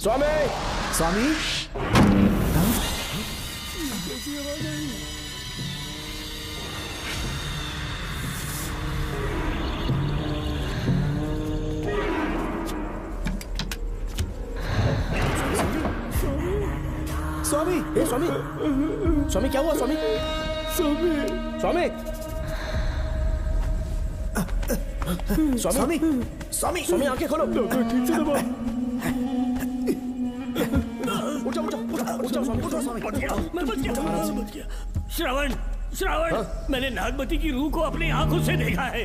स्वामी स्वामी स्वामी स्वामी स्वामी क्या हुआ स्वामी स्वामी स्वामी स्वामी स्वामी स्वामी आंखें खोलो ठीक से दबा उठो उठो उठो स्वामी उठो स्वामी मैं बच गया श्रावण श्रावण मैंने नागमती की रूह को अपनी आंखों से देखा है।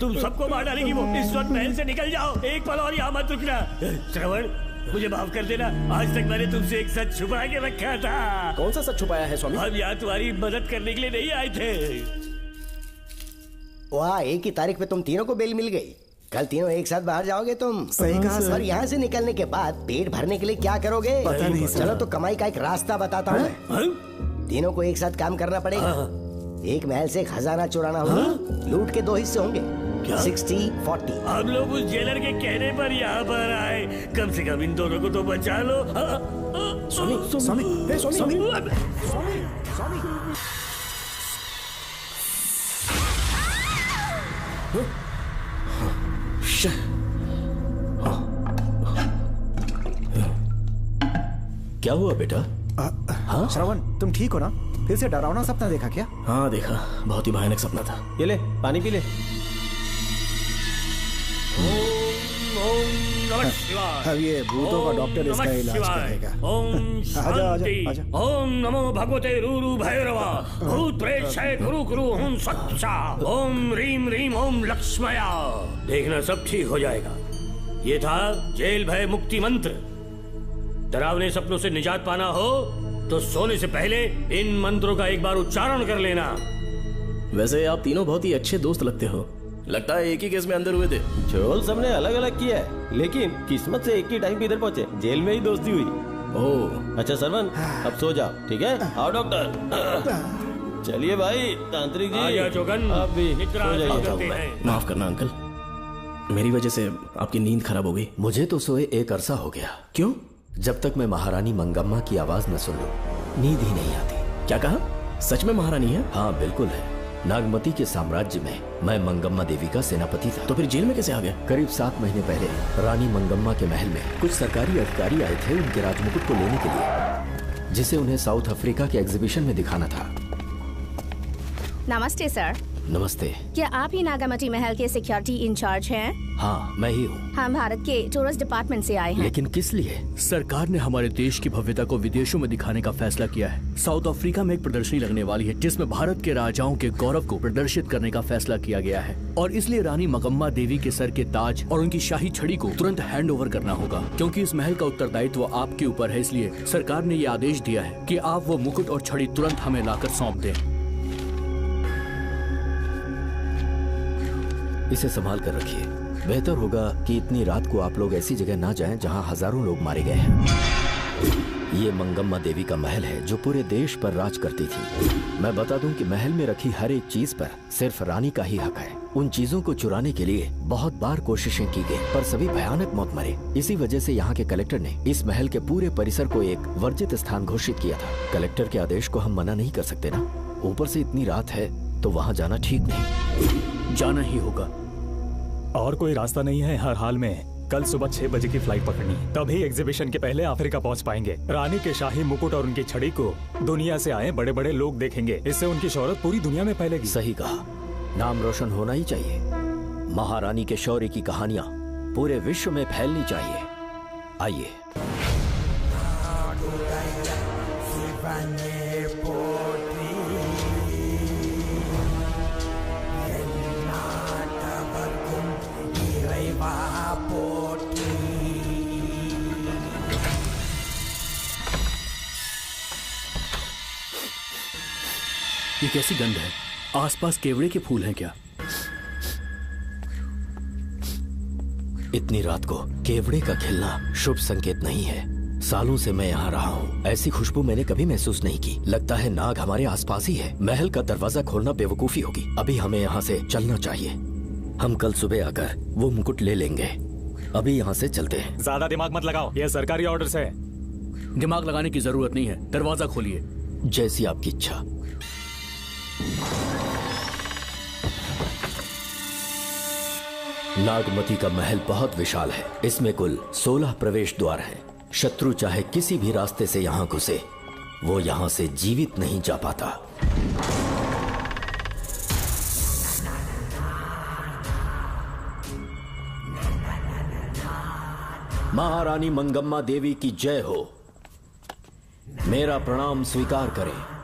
तुम सबको मार डालेगी वो। इस वक्त महल से निकल जाओ, एक पल और यहाँ मत रुकना। श्रावण मुझे माफ कर देना, आज तक मैंने तुमसे एक सच छुपा के रखा था। कौन सा सच छुपाया है स्वामी? हम यहाँ तुम्हारी मदद करने के लिए नहीं आए थे। वाह, एक ही तारीख पे तुम तीनों को बेल मिल गई। कल तीनों एक साथ बाहर जाओगे तुम? सही कहा सर। और यहाँ से निकलने के बाद पेट भरने के लिए क्या करोगे? पता नहीं सर। चलो तो कमाई का एक रास्ता बताता हूँ मैं। तीनों को एक साथ काम करना पड़ेगा। एक महल से खजाना चुराना होगा, लूट के 2 हिस्से होंगे। क्या? 60-40। हम लोग उस जेलर के कहने पर यहाँ पर आए, कम से कम इन दोनों को तो बचा लो। स्वामी स्वामी हे स्वामी क्या हुआ बेटा? हाँ श्रवण, तुम ठीक हो ना? फिर से डरावना सपना देखा क्या? हाँ देखा, बहुत ही भयानक सपना था। ये ले पानी पी ले। अब ये भूतों का डॉक्टर इसका इलाज करेगा। ओम शांति। आजा। ओम नमो भगवते रूरू भैरवा। भूत प्रेत शैत गुरु गुरु ओम सच्चा। ओम रीम रीम ओम लक्ष्मया। देखना सब ठीक हो जाएगा। ये था जेल भय मुक्ति मंत्र। डरावने सपनों से निजात पाना हो तो सोने से पहले इन मंत्रों का एक बार उच्चारण कर लेना। वैसे आप तीनों बहुत ही अच्छे दोस्त लगते हो। लगता है एक ही केस में अंदर हुए थे। झोल सबने अलग अलग किया है, लेकिन किस्मत से एक ही टाइम पे इधर पहुंचे। जेल में ही दोस्ती हुई। ओह अच्छा सरवन, अब सो जाओ, ठीक है? आओ डॉक्टर। चलिए भाई तांत्रिक जी, आजा जोगन, आप भी निद्रा सो जाइए। करते हैं। माफ करना अंकल, मेरी वजह से आपकी नींद खराब हो गई। मुझे तो सोए एक अरसा हो गया। क्यों? जब तक मैं महारानी मंगम्मा की आवाज न सुन लूं, नींद ही नहीं आती। क्या कहा? सच में महारानी है? हाँ बिल्कुल है। नागमती के साम्राज्य में मैं मंगम्मा देवी का सेनापति था। तो फिर जेल में कैसे आ गया? करीब 7 महीने पहले रानी मंगम्मा के महल में कुछ सरकारी अधिकारी आए थे उनके राजमुकुट को लेने के लिए, जिसे उन्हें साउथ अफ्रीका के एग्जीबिशन में दिखाना था। नमस्ते सर। नमस्ते। क्या आप ही नागामती महल के सिक्योरिटी इंचार्ज हैं? हाँ मैं ही हूँ। हम भारत के टूरिस्ट डिपार्टमेंट से आए हैं। लेकिन किस लिए? सरकार ने हमारे देश की भव्यता को विदेशों में दिखाने का फैसला किया है। साउथ अफ्रीका में एक प्रदर्शनी लगने वाली है जिसमें भारत के राजाओं के गौरव को प्रदर्शित करने का फैसला किया गया है, और इसलिए रानी मंगम्मा देवी के सर के ताज और उनकी शाही छड़ी को तुरंत हैंड ओवर करना होगा। क्योंकि इस महल का उत्तरदायित्व आपके ऊपर है, इसलिए सरकार ने ये आदेश दिया है कि आप वो मुकुट और छड़ी तुरंत हमें लाकर सौंप दें। इसे संभाल कर रखिए। बेहतर होगा कि इतनी रात को आप लोग ऐसी जगह ना जाएं जहां हजारों लोग मारे गए हैं। ये मंगम्मा देवी का महल है जो पूरे देश पर राज करती थी। मैं बता दूं कि महल में रखी हर एक चीज पर सिर्फ रानी का ही हक है। उन चीजों को चुराने के लिए बहुत बार कोशिशें की गई, पर सभी भयानक मौत मरे। इसी वजह से यहाँ के कलेक्टर ने इस महल के पूरे परिसर को एक वर्जित स्थान घोषित किया था। कलेक्टर के आदेश को हम मना नहीं कर सकते ना। ऊपर से इतनी रात है तो वहाँ जाना ठीक नहीं। जाना ही होगा। और कोई रास्ता नहीं है हर हाल में। कल सुबह 6 बजे की फ्लाइट पकड़नी, तभी एग्जीबिशन के पहले अफ्रीका पहुंच पाएंगे। रानी के शाही मुकुट और उनकी छड़ी को दुनिया से आए बड़े बड़े लोग देखेंगे। इससे उनकी शोहरत पूरी दुनिया में फैलेगी। सही कहा, नाम रोशन होना ही चाहिए। महारानी के शौर्य की कहानियां पूरे विश्व में फैलनी चाहिए। आइए। ये कैसी गंध है? आसपास केवड़े के फूल हैं क्या? इतनी रात को केवड़े का खिलना शुभ संकेत नहीं है। सालों से मैं यहाँ रहा हूँ, ऐसी खुशबू मैंने कभी महसूस नहीं की। लगता है नाग हमारे आसपास ही है। महल का दरवाजा खोलना बेवकूफी होगी। अभी हमें यहाँ से चलना चाहिए। हम कल सुबह आकर वो मुकुट ले लेंगे। अभी यहाँ से चलते हैं। ज्यादा दिमाग मत लगाओ, ये सरकारी ऑर्डर्स है। दिमाग लगाने की जरूरत नहीं है, दरवाजा खोलिए। जैसी आपकी इच्छा। नागमती का महल बहुत विशाल है। इसमें कुल 16 प्रवेश द्वार हैं। शत्रु चाहे किसी भी रास्ते से यहाँ घुसे, वो यहाँ से जीवित नहीं जा पाता। महारानी मंगम्मा देवी की जय हो। मेरा प्रणाम स्वीकार करें।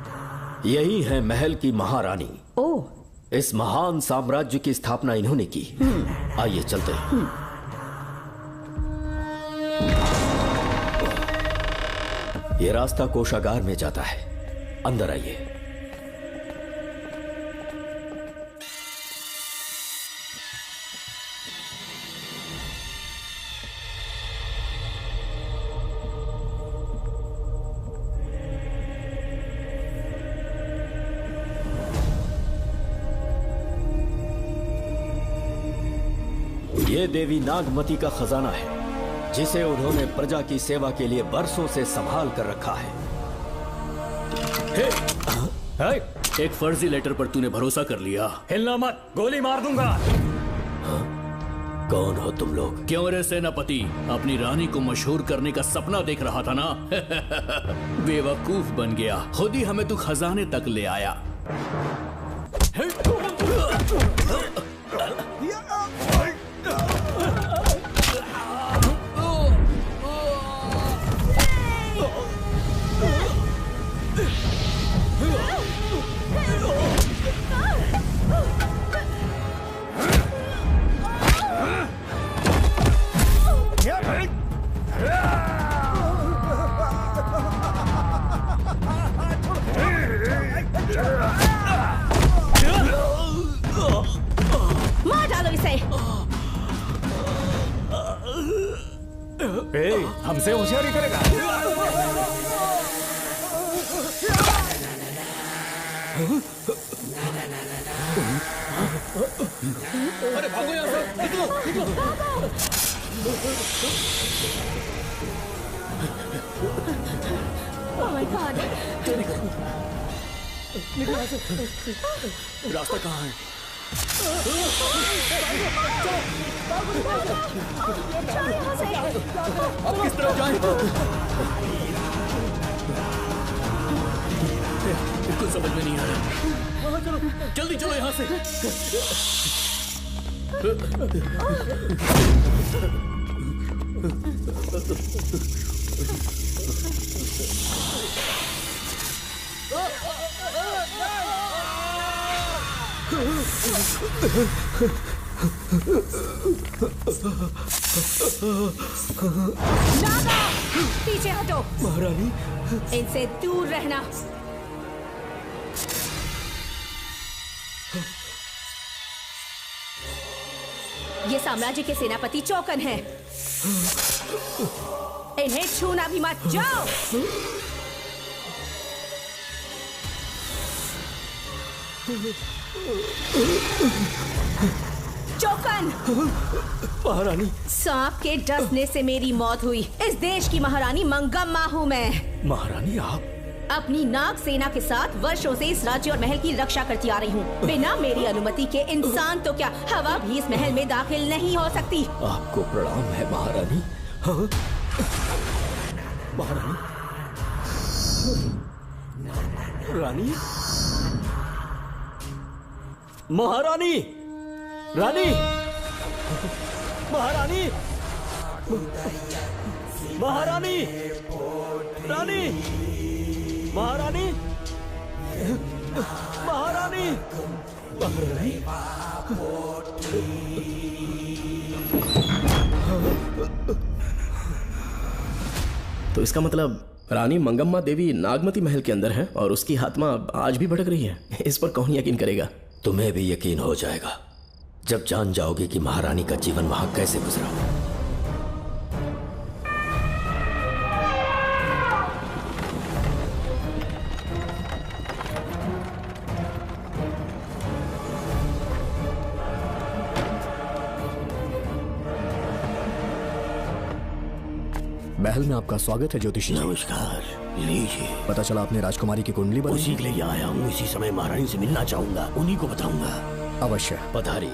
यही है महल की महारानी। ओह, इस महान साम्राज्य की स्थापना इन्होंने की। आइए चलते हैं। ये रास्ता कोषागार में जाता है। अंदर आइए। ये देवी नागमती का खजाना है जिसे उन्होंने प्रजा की सेवा के लिए बरसों से संभाल कर रखा है। एक फर्जी लेटर पर तूने भरोसा कर लिया। हिलना मत, गोली मार दूंगा। कौन हो तुम लोग? क्यों रे सेनापति, अपनी रानी को मशहूर करने का सपना देख रहा था ना? बेवकूफ बन गया, खुद ही हमें तू खजाने तक ले आया। मार डालो इसे। हमसे होशियारी करेगा। अरे भागो यहाँ से, निकलो, निकलो। Oh my God! निकलो यहाँ से। रास्ता कहाँ है? अब किस तरफ जाएं? कुछ समझ में नहीं आ रहा। जल्दी चलो यहाँ से। नागा, पीछे हटो। महारानी, इनसे दूर रहना। ये साम्राज्य के सेनापति चौकन हैं। इन्हें छूना भी मत। जाओ। चौकन। महारानी, सांप के डसने से मेरी मौत हुई। इस देश की महारानी मंगम्मा हूँ मैं। महारानी आप अपनी नाग सेना के साथ वर्षों से इस राज्य और महल की रक्षा करती आ रही हूँ। बिना मेरी अनुमति के इंसान तो क्या, हवा भी इस महल में दाखिल नहीं हो सकती। आपको प्रणाम है महारानी। हाँ? महारानी, रानी, महारानी, रानी, महारानी, महारानी, रानी, महारानी, महारानी, महारानी। तो इसका मतलब रानी मंगम्मा देवी नागमती महल के अंदर है और उसकी आत्मा आज भी भटक रही है। इस पर कौन यकीन करेगा? तुम्हें भी यकीन हो जाएगा जब जान जाओगे कि महारानी का जीवन वहां कैसे गुजरा। महल में आपका स्वागत है ज्योतिषी। नमस्कार, लीजिए। पता चला आपने राजकुमारी की कुंडली बनाई। उसी के लिए आया हूँ। इसी समय महारानी से मिलना चाहूंगा, उन्हीं को बताऊंगा। अवश्य। पधारी।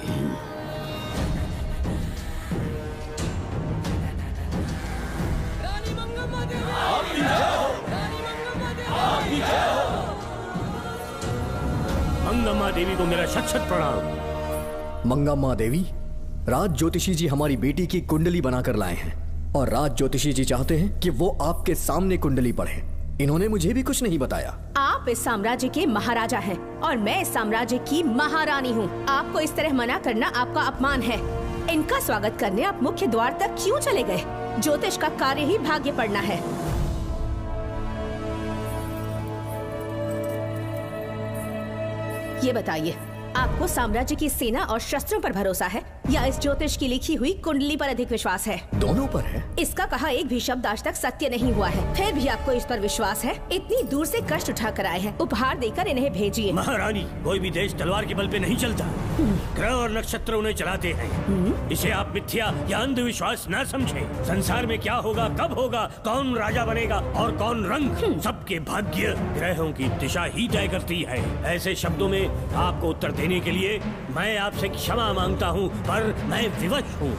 मंगम्मा देवी को मेरा शत शत प्रणाम। मंगम्मा देवी, राज ज्योतिषी जी हमारी बेटी की कुंडली बनाकर लाए हैं और राज ज्योतिषी जी चाहते हैं कि वो आपके सामने कुंडली पढ़े। इन्होंने मुझे भी कुछ नहीं बताया। आप इस साम्राज्य के महाराजा हैं और मैं इस साम्राज्य की महारानी हूँ। आपको इस तरह मना करना आपका अपमान है। इनका स्वागत करने आप मुख्य द्वार तक क्यों चले गए? ज्योतिष का कार्य ही भाग्य पढ़ना है। ये बताइए, आपको साम्राज्य की सेना और शस्त्रों पर भरोसा है या इस ज्योतिष की लिखी हुई कुंडली पर अधिक विश्वास है? दोनों पर है। इसका कहा एक भी शब्द आज तक सत्य नहीं हुआ है, फिर भी आपको इस पर विश्वास है? इतनी दूर से कष्ट उठा कर आए हैं, उपहार देकर इन्हें भेजिए। महारानी, कोई भी देश तलवार के बल पे नहीं चलता, ग्रह और नक्षत्र उन्हें चलाते हैं। इसे आप मिथ्या या अंधविश्वास न समझे। संसार में क्या होगा, कब होगा, कौन राजा बनेगा और कौन रंग, सबके भाग्य ग्रहों की दिशा ही तय करती है। ऐसे शब्दों में आपको उत्तर देने के लिए मैं आपसे क्षमा मांगता हूँ, पर मैं विवश हूँ।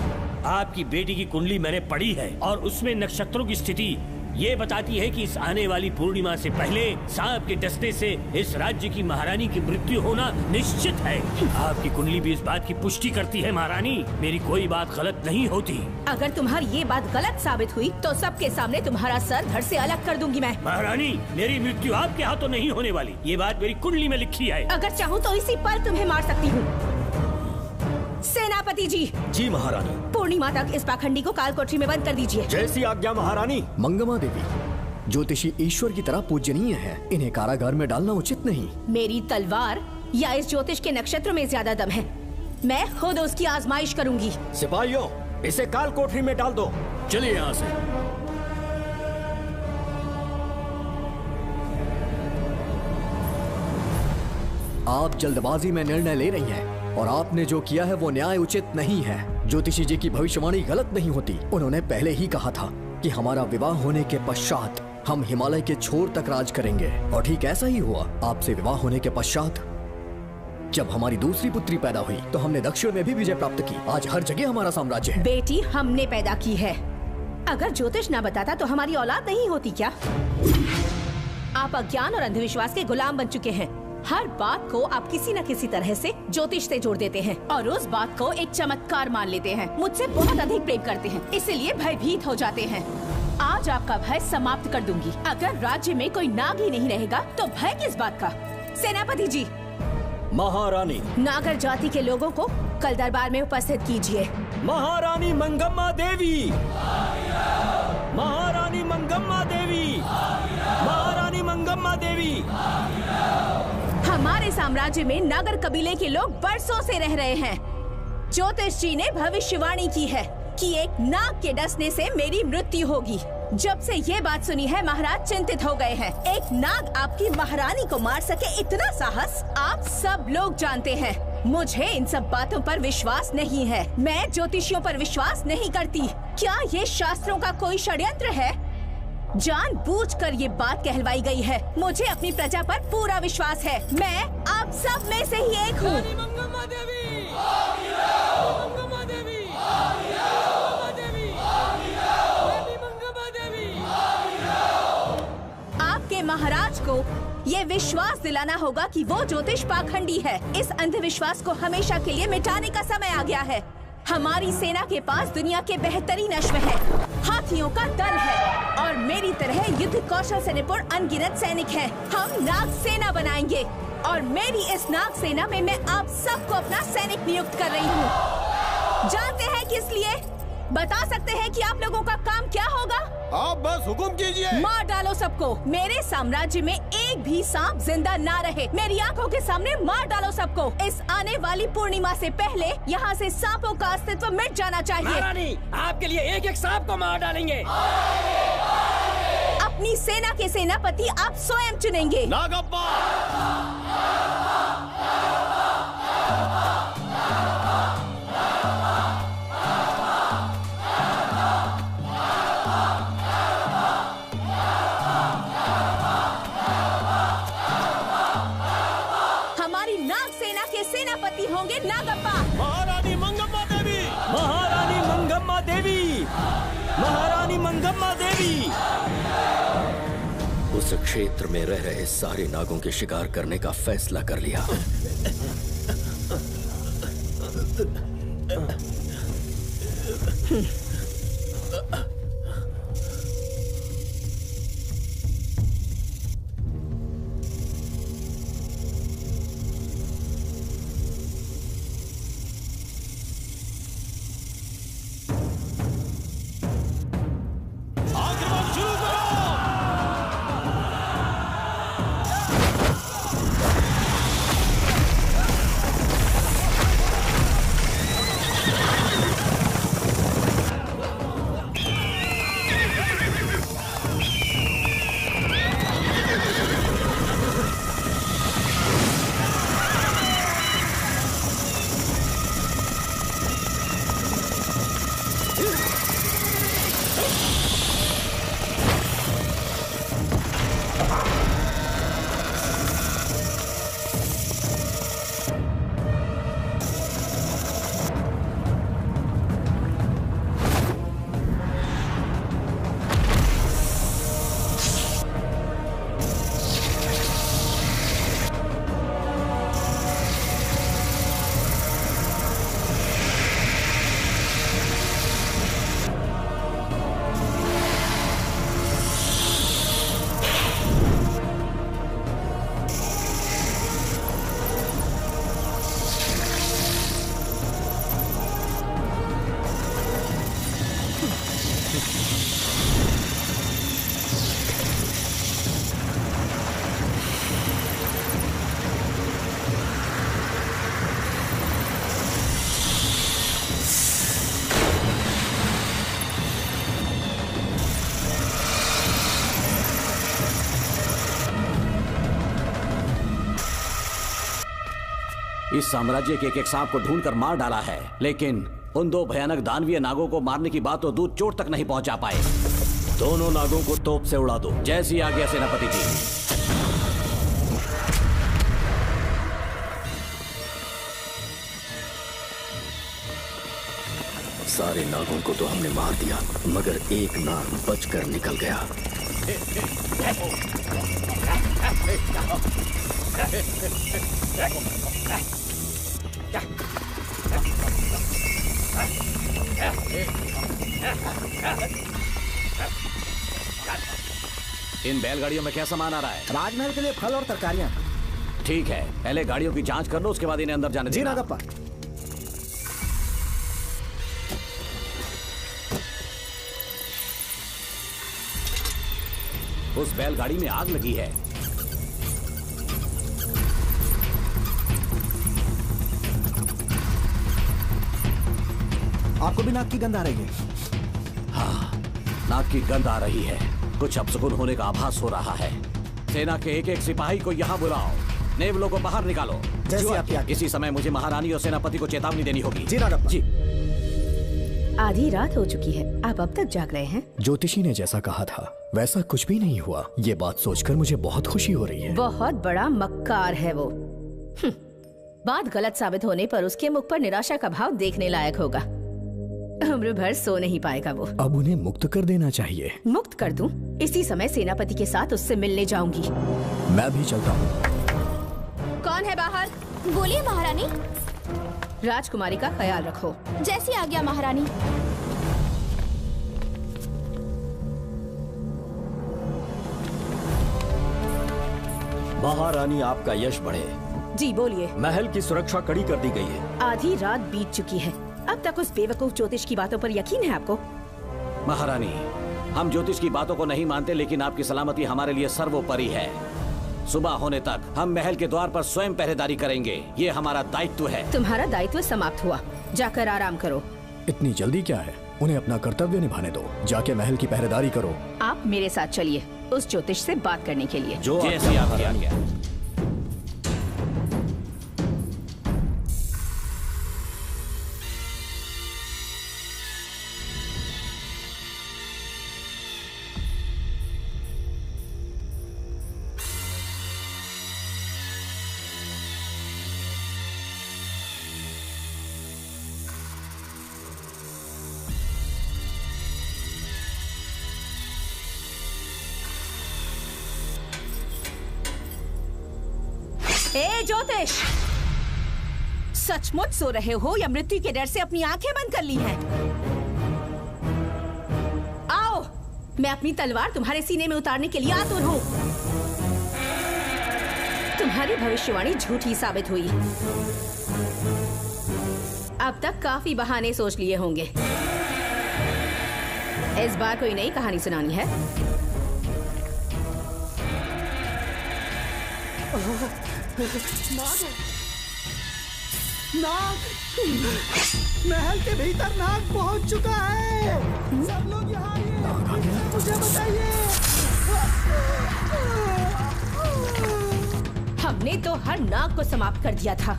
आपकी बेटी की कुंडली मैंने पढ़ी है और उसमें नक्षत्रों की स्थिति ये बताती है कि इस आने वाली पूर्णिमा से पहले सांप के डसने से इस राज्य की महारानी की मृत्यु होना निश्चित है। आपकी कुंडली भी इस बात की पुष्टि करती है। महारानी, मेरी कोई बात गलत नहीं होती। अगर तुम्हारी ये बात गलत साबित हुई तो सबके सामने तुम्हारा सर धड़ से अलग कर दूंगी मैं। महारानी, मेरी मृत्यु आपके हाथों नहीं होने वाली, ये बात मेरी कुंडली में लिखी है। अगर चाहूँ तो इसी पल तुम्हें मार सकती हूँ। सेनापति जी। जी महारानी। पूर्णिमा तक इस पाखंडी को काल कोठरी में बंद कर दीजिए। जैसी आज्ञा महारानी। मंगम्मा देवी ज्योतिषी ईश्वर की तरह पूजनीय है, इन्हें कारागार में डालना उचित नहीं। मेरी तलवार या इस ज्योतिष के नक्षत्र में ज्यादा दम है, मैं खुद उसकी आजमाइश करूंगी। सिपाहियों, इसे काल कोठरी में डाल दो। चलिए यहाँ से। आप जल्दबाजी में निर्णय ले रही हैं और आपने जो किया है वो न्याय उचित नहीं है। ज्योतिषी जी की भविष्यवाणी गलत नहीं होती। उन्होंने पहले ही कहा था कि हमारा विवाह होने के पश्चात हम हिमालय के छोर तक राज करेंगे, और ठीक ऐसा ही हुआ। आपसे विवाह होने के पश्चात जब हमारी दूसरी पुत्री पैदा हुई तो हमने दक्षिण में भी विजय प्राप्त की। आज हर जगह हमारा साम्राज्य है। बेटी हमने पैदा की है, अगर ज्योतिष ना बताता तो हमारी औलाद नहीं होती क्या? आप अज्ञान और अंधविश्वास के गुलाम बन चुके हैं। हर बात को आप किसी न किसी तरह से ज्योतिष से जोड़ देते हैं और उस बात को एक चमत्कार मान लेते हैं। मुझसे बहुत अधिक प्रेम करते हैं, इसीलिए भयभीत हो जाते हैं। आज आपका भय समाप्त कर दूंगी। अगर राज्य में कोई नाग ही नहीं रहेगा तो भय किस बात का? सेनापति जी। महारानी। नागर जाति के लोगों को कल दरबार में उपस्थित कीजिए। महारानी मंगम्मा देवी। महारानी मंगम्मा देवी। महारानी मंगम्मा देवी। हमारे साम्राज्य में नागर कबीले के लोग बरसों से रह रहे हैं। ज्योतिष जी ने भविष्यवाणी की है कि एक नाग के डसने से मेरी मृत्यु होगी। जब से ये बात सुनी है महाराज चिंतित हो गए हैं। एक नाग आपकी महारानी को मार सके, इतना साहस आप सब लोग जानते हैं। मुझे इन सब बातों पर विश्वास नहीं है। मैं ज्योतिषियों पर विश्वास नहीं करती। क्या ये शास्त्रों का कोई षड्यंत्र है? जानबूझकर ये बात कहलवाई गई है। मुझे अपनी प्रजा पर पूरा विश्वास है। मैं आप सब में से ही एक हूँ। आपके महाराज को ये विश्वास दिलाना होगा कि वो ज्योतिष पाखंडी है। इस अंधविश्वास को हमेशा के लिए मिटाने का समय आ गया है। हमारी सेना के पास दुनिया के बेहतरीन अश्व है, हाथियों का दल है और मेरी तरह युद्ध कौशल से निपुण अनगिनत सैनिक हैं। हम नाग सेना बनाएंगे और मेरी इस नाग सेना में मैं आप सबको अपना सैनिक नियुक्त कर रही हूँ। जानते हैं किस लिए? बता सकते हैं कि आप लोगों का काम क्या होगा? आप बस हुक्म कीजिए। मार डालो सबको। मेरे साम्राज्य में एक भी सांप जिंदा ना रहे। मेरी आंखों के सामने मार डालो सबको। इस आने वाली पूर्णिमा से पहले यहाँ से सांपों का अस्तित्व मिट जाना चाहिए। महारानी, आपके लिए एक एक सांप को मार डालेंगे। अपनी सेना के सेनापति आप स्वयं चुनेंगे। नागप्पा। सेनापति होंगे नागप्पा। महारानी मंगम्मा देवी। महारानी मंगम्मा देवी। महारानी मंगम्मा देवी। उस क्षेत्र में रह रहे सारे नागों के शिकार करने का फैसला कर लिया। इस साम्राज्य के एक सांप को ढूंढकर मार डाला है, लेकिन उन 2 भयानक दानवीय नागों को मारने की बात तो दूर चोट तक नहीं पहुंचा पाए। दोनों नागों को तोप से उड़ा दो। जैसी आज्ञा सेनापति जी। सारे नागों को तो हमने मार दिया, मगर एक नाग बचकर निकल गया। इन बैलगाड़ियों में क्या सामान आ रहा है? राजमहल के लिए फल और तरकारियां। ठीक है, पहले गाड़ियों की जांच कर लो, उसके बाद इन्हें अंदर जाने जी देना। नागप्पा। उस बैलगाड़ी में आग लगी है। आपको भी नाक की गंध आ रही है? हाँ, नाक की गंध आ रही है। कुछ अपशकुन होने का आभास हो रहा है। सेना के एक सिपाही को यहाँ बुलाओ, नेवलों को बाहर निकालो। जैसी आपकी आज्ञा। इसी समय मुझे महारानी और सेनापति को चेतावनी देनी होगी। जी नागप्पा। जी। आधी रात हो चुकी है, आप अब तक जाग रहे हैं? ज्योतिषी ने जैसा कहा था वैसा कुछ भी नहीं हुआ। ये बात सोचकर मुझे बहुत खुशी हो रही है। बहुत बड़ा मक्कार है वो। बात गलत साबित होने पर उसके मुख पर निराशा का भाव देखने लायक होगा। उम्र भर सो नहीं पाएगा वो। अब उन्हें मुक्त कर देना चाहिए। मुक्त कर दूं? इसी समय सेनापति के साथ उससे मिलने जाऊंगी। मैं भी चलता हूँ। कौन है बाहर? बोलिए महारानी। राजकुमारी का ख्याल रखो। जैसी आज्ञा महारानी। महारानी, आपका यश बढ़े। जी बोलिए। महल की सुरक्षा कड़ी कर दी गई है। आधी रात बीत चुकी है, अब तक उस बेवकूफ ज्योतिष की बातों पर यकीन है आपको? महारानी, हम ज्योतिष की बातों को नहीं मानते, लेकिन आपकी सलामती हमारे लिए सर्वोपरि है। सुबह होने तक हम महल के द्वार पर स्वयं पहरेदारी करेंगे, ये हमारा दायित्व है। तुम्हारा दायित्व समाप्त हुआ, जाकर आराम करो। इतनी जल्दी क्या है? उन्हें अपना कर्तव्य निभाने दो। जाके महल की पहरेदारी करो। आप मेरे साथ चलिए उस ज्योतिष से बात करने के लिए। जो जैसी आपकी आज्ञा। ए ज्योतिष, सचमुच सो रहे हो या मृत्यु के डर से अपनी आंखें बंद कर ली हैं? आओ, मैं अपनी तलवार तुम्हारे सीने में उतारने के लिए आतुर हूं। तुम्हारी भविष्यवाणी झूठी साबित हुई। अब तक काफी बहाने सोच लिए होंगे। इस बार कोई नई कहानी सुनानी है? नाग! महल के भीतर नाग पहुंच चुका है। सब लोग यहाँ आइए, मुझे बचाइए। हमने तो हर नाग को समाप्त कर दिया था।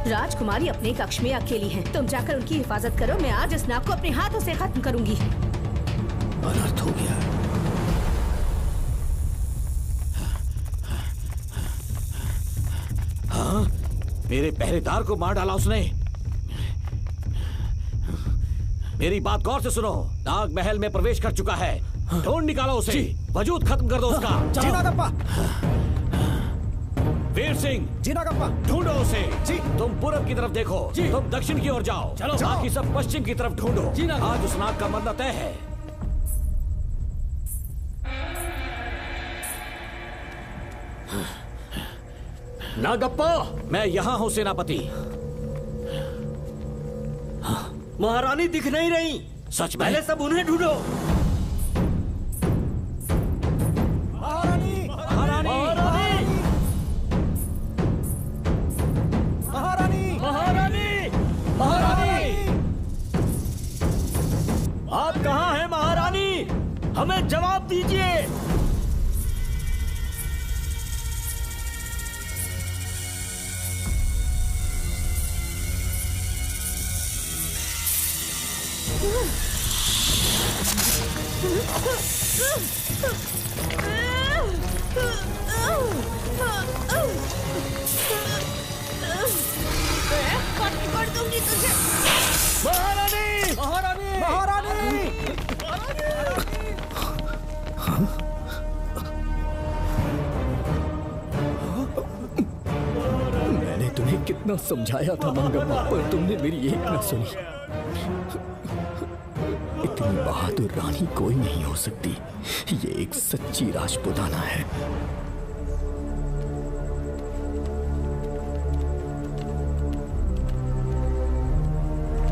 राजकुमारी अपने कक्ष में अकेली है, तुम जाकर उनकी हिफाजत करो। मैं आज इस नाग को अपने हाथों से खत्म करूंगी। अनर्थ हो गया। हाँ? मेरे पहरेदार को मार डाला उसने। मेरी बात गौर से सुनो। नाग महल में प्रवेश कर चुका है। ढूंढ निकालो उसे, वजूद खत्म कर दो उसका। जी नागप्पा। वीर सिंह। जी नागप्पा। ढूंढो उसे। जी। तुम पूरब की तरफ देखो, तुम दक्षिण की ओर जाओ। चलो। बाकी सब पश्चिम की तरफ ढूंढो। जी नागप्पा। आज उस नाग का मरना तय है। नागप्पा, मैं यहाँ हूँ सेनापति। महारानी दिख नहीं रही। सच में? पहले सब उन्हें ढूंढो। महारानी! महारानी! महारानी! महारानी! महारानी! आप कहाँ हैं महारानी? हमें जवाब दीजिए। कर दूंगी तुझे। महारानी, महारानी, महारानी। मैंने तुम्हें कितना समझाया था मंगम्मा, पर तुमने मेरी एक न सुनी। इतनी बहादुर रानी कोई नहीं हो सकती। ये एक सच्ची राजपुताना है।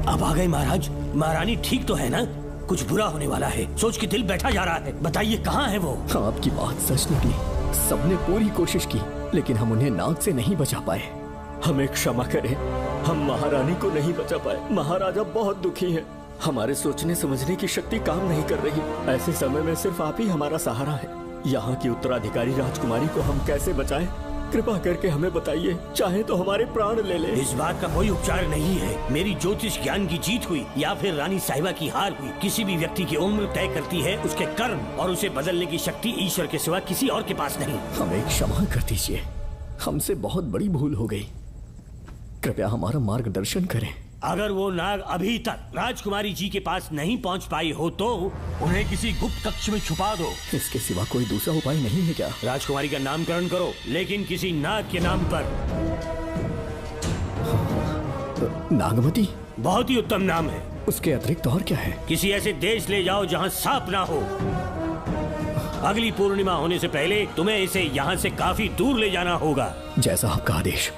अब आ गए महाराज। महारानी ठीक तो है ना? कुछ बुरा होने वाला है, सोच के दिल बैठा जा रहा है। बताइए कहाँ है वो? आपकी बात सच निकली। सबने पूरी कोशिश की, लेकिन हम उन्हें नाग से नहीं बचा पाए। हमें क्षमा करें, हम महारानी को नहीं बचा पाए। महाराजा बहुत दुखी है। हमारे सोचने समझने की शक्ति काम नहीं कर रही। ऐसे समय में सिर्फ आप ही हमारा सहारा है। यहाँ की उत्तराधिकारी राजकुमारी को हम कैसे बचाएं? कृपा करके हमें बताइए, चाहे तो हमारे प्राण ले ले। इस बात का कोई उपचार नहीं है। मेरी ज्योतिष ज्ञान की जीत हुई या फिर रानी साहिबा की हार हुई। किसी भी व्यक्ति की उम्र तय करती है उसके कर्म, और उसे बदलने की शक्ति ईश्वर के सिवा किसी और के पास नहीं। हमें क्षमा कर दीजिए, हमसे बहुत बड़ी भूल हो गई। कृपया हमारा मार्गदर्शन करें। अगर वो नाग अभी तक राजकुमारी जी के पास नहीं पहुंच पाई हो तो उन्हें किसी गुप्त कक्ष में छुपा दो। इसके सिवा कोई दूसरा उपाय नहीं है क्या? राजकुमारी का नामकरण करो, लेकिन किसी नाग के नाम पर। नागमती बहुत ही उत्तम नाम है। उसके अतिरिक्त और क्या है? किसी ऐसे देश ले जाओ जहाँ सांप ना हो। अगली पूर्णिमा होने से पहले तुम्हें इसे यहाँ से काफी दूर ले जाना होगा। जैसा आपका आदेश।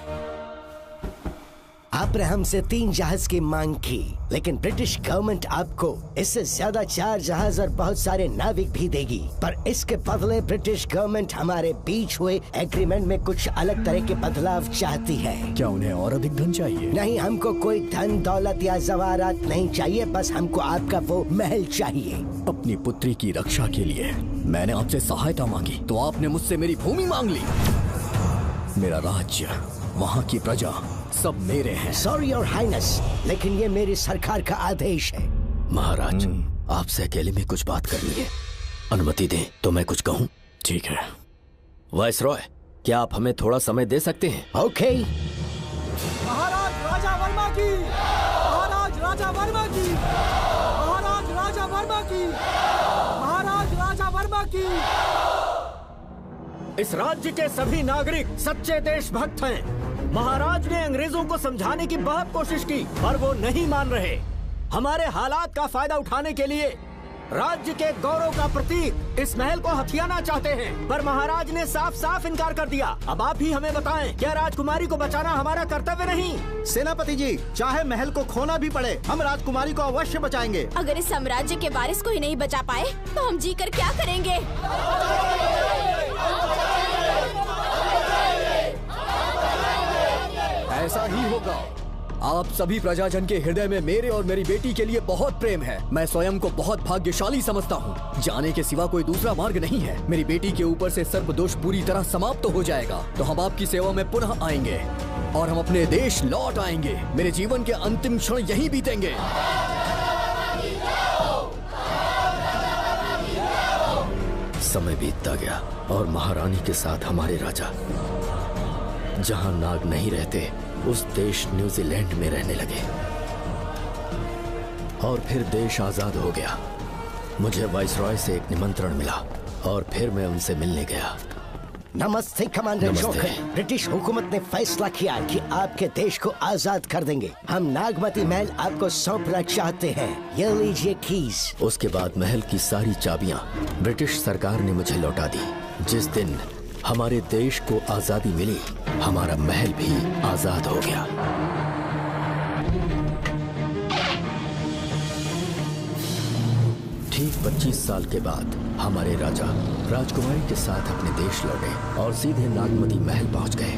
आपने हमसे 3 जहाज की मांग की, लेकिन ब्रिटिश गवर्नमेंट आपको इससे ज्यादा 4 जहाज और बहुत सारे नाविक भी देगी। पर इसके बदले ब्रिटिश गवर्नमेंट हमारे बीच हुए एग्रीमेंट में कुछ अलग तरह के बदलाव चाहती है। क्या उन्हें और अधिक धन चाहिए? नहीं, हमको कोई धन दौलत या जवाहरात नहीं चाहिए, बस हमको आपका वो महल चाहिए। अपनी पुत्री की रक्षा के लिए मैंने आपसे सहायता मांगी, तो आपने मुझसे मेरी भूमि मांग ली। मेरा राज्य, वहाँ की प्रजा सब मेरे हैं। सॉरी योर हाइनेस, लेकिन ये मेरी सरकार का आदेश है। महाराज, आपसे अकेले में कुछ बात करनी है। अनुमति दें तो मैं कुछ कहूँ? ठीक है। वाइसरॉय, क्या आप हमें थोड़ा समय दे सकते हैं? ओके। महाराज राजा वर्मा की, महाराज राजा वर्मा की, महाराज राजा वर्मा की, महाराज राजा वर्मा की। इस राज्य के सभी नागरिक सच्चे देशभक्त हैं। महाराज ने अंग्रेजों को समझाने की बहुत कोशिश की, पर वो नहीं मान रहे। हमारे हालात का फायदा उठाने के लिए राज्य के गौरव का प्रतीक इस महल को हथियाना चाहते हैं, पर महाराज ने साफ साफ इनकार कर दिया। अब आप ही हमें बताएं, क्या राजकुमारी को बचाना हमारा कर्तव्य नहीं? सेनापति जी, चाहे महल को खोना भी पड़े, हम राजकुमारी को अवश्य बचाएंगे। अगर इस साम्राज्य के वारिस को ही नहीं बचा पाए तो हम जीकर क्या करेंगे? ऐसा ही होगा। आप सभी प्रजाजन के हृदय में मेरे और मेरी बेटी के लिए बहुत प्रेम है। मैं स्वयं को बहुत भाग्यशाली समझता हूँ। जाने के सिवा कोई दूसरा मार्ग नहीं है। मेरी बेटी के ऊपर से सर्प दोष पूरी तरह समाप्त हो जाएगा, तो हम आपकी सेवा में पुनः आएंगे और हम अपने देश लौट आएंगे। मेरे जीवन के अंतिम क्षण यहीं बीतेंगे। समय बीतता गया और महारानी के साथ हमारे राजा जहां नाग नहीं रहते उस देश न्यूजीलैंड में रहने लगे और फिर देश आजाद हो गया। मुझे वाइसरॉय से एक निमंत्रण मिला और फिर मैं उनसे मिलने गया। नमस्ते कमांडर जोकर। ब्रिटिश हुकूमत ने फैसला किया कि आपके देश को आजाद कर देंगे। हम नागमती महल आपको सौंपना चाहते हैं। ये लीजिए कीज। उसके बाद महल की सारी चाबियां ब्रिटिश सरकार ने मुझे लौटा दी। जिस दिन हमारे देश को आजादी मिली, हमारा महल भी आजाद हो गया। ठीक 25 साल के बाद हमारे राजा राजकुमारी के साथ अपने देश लौटे और सीधे नागमती महल पहुंच गए।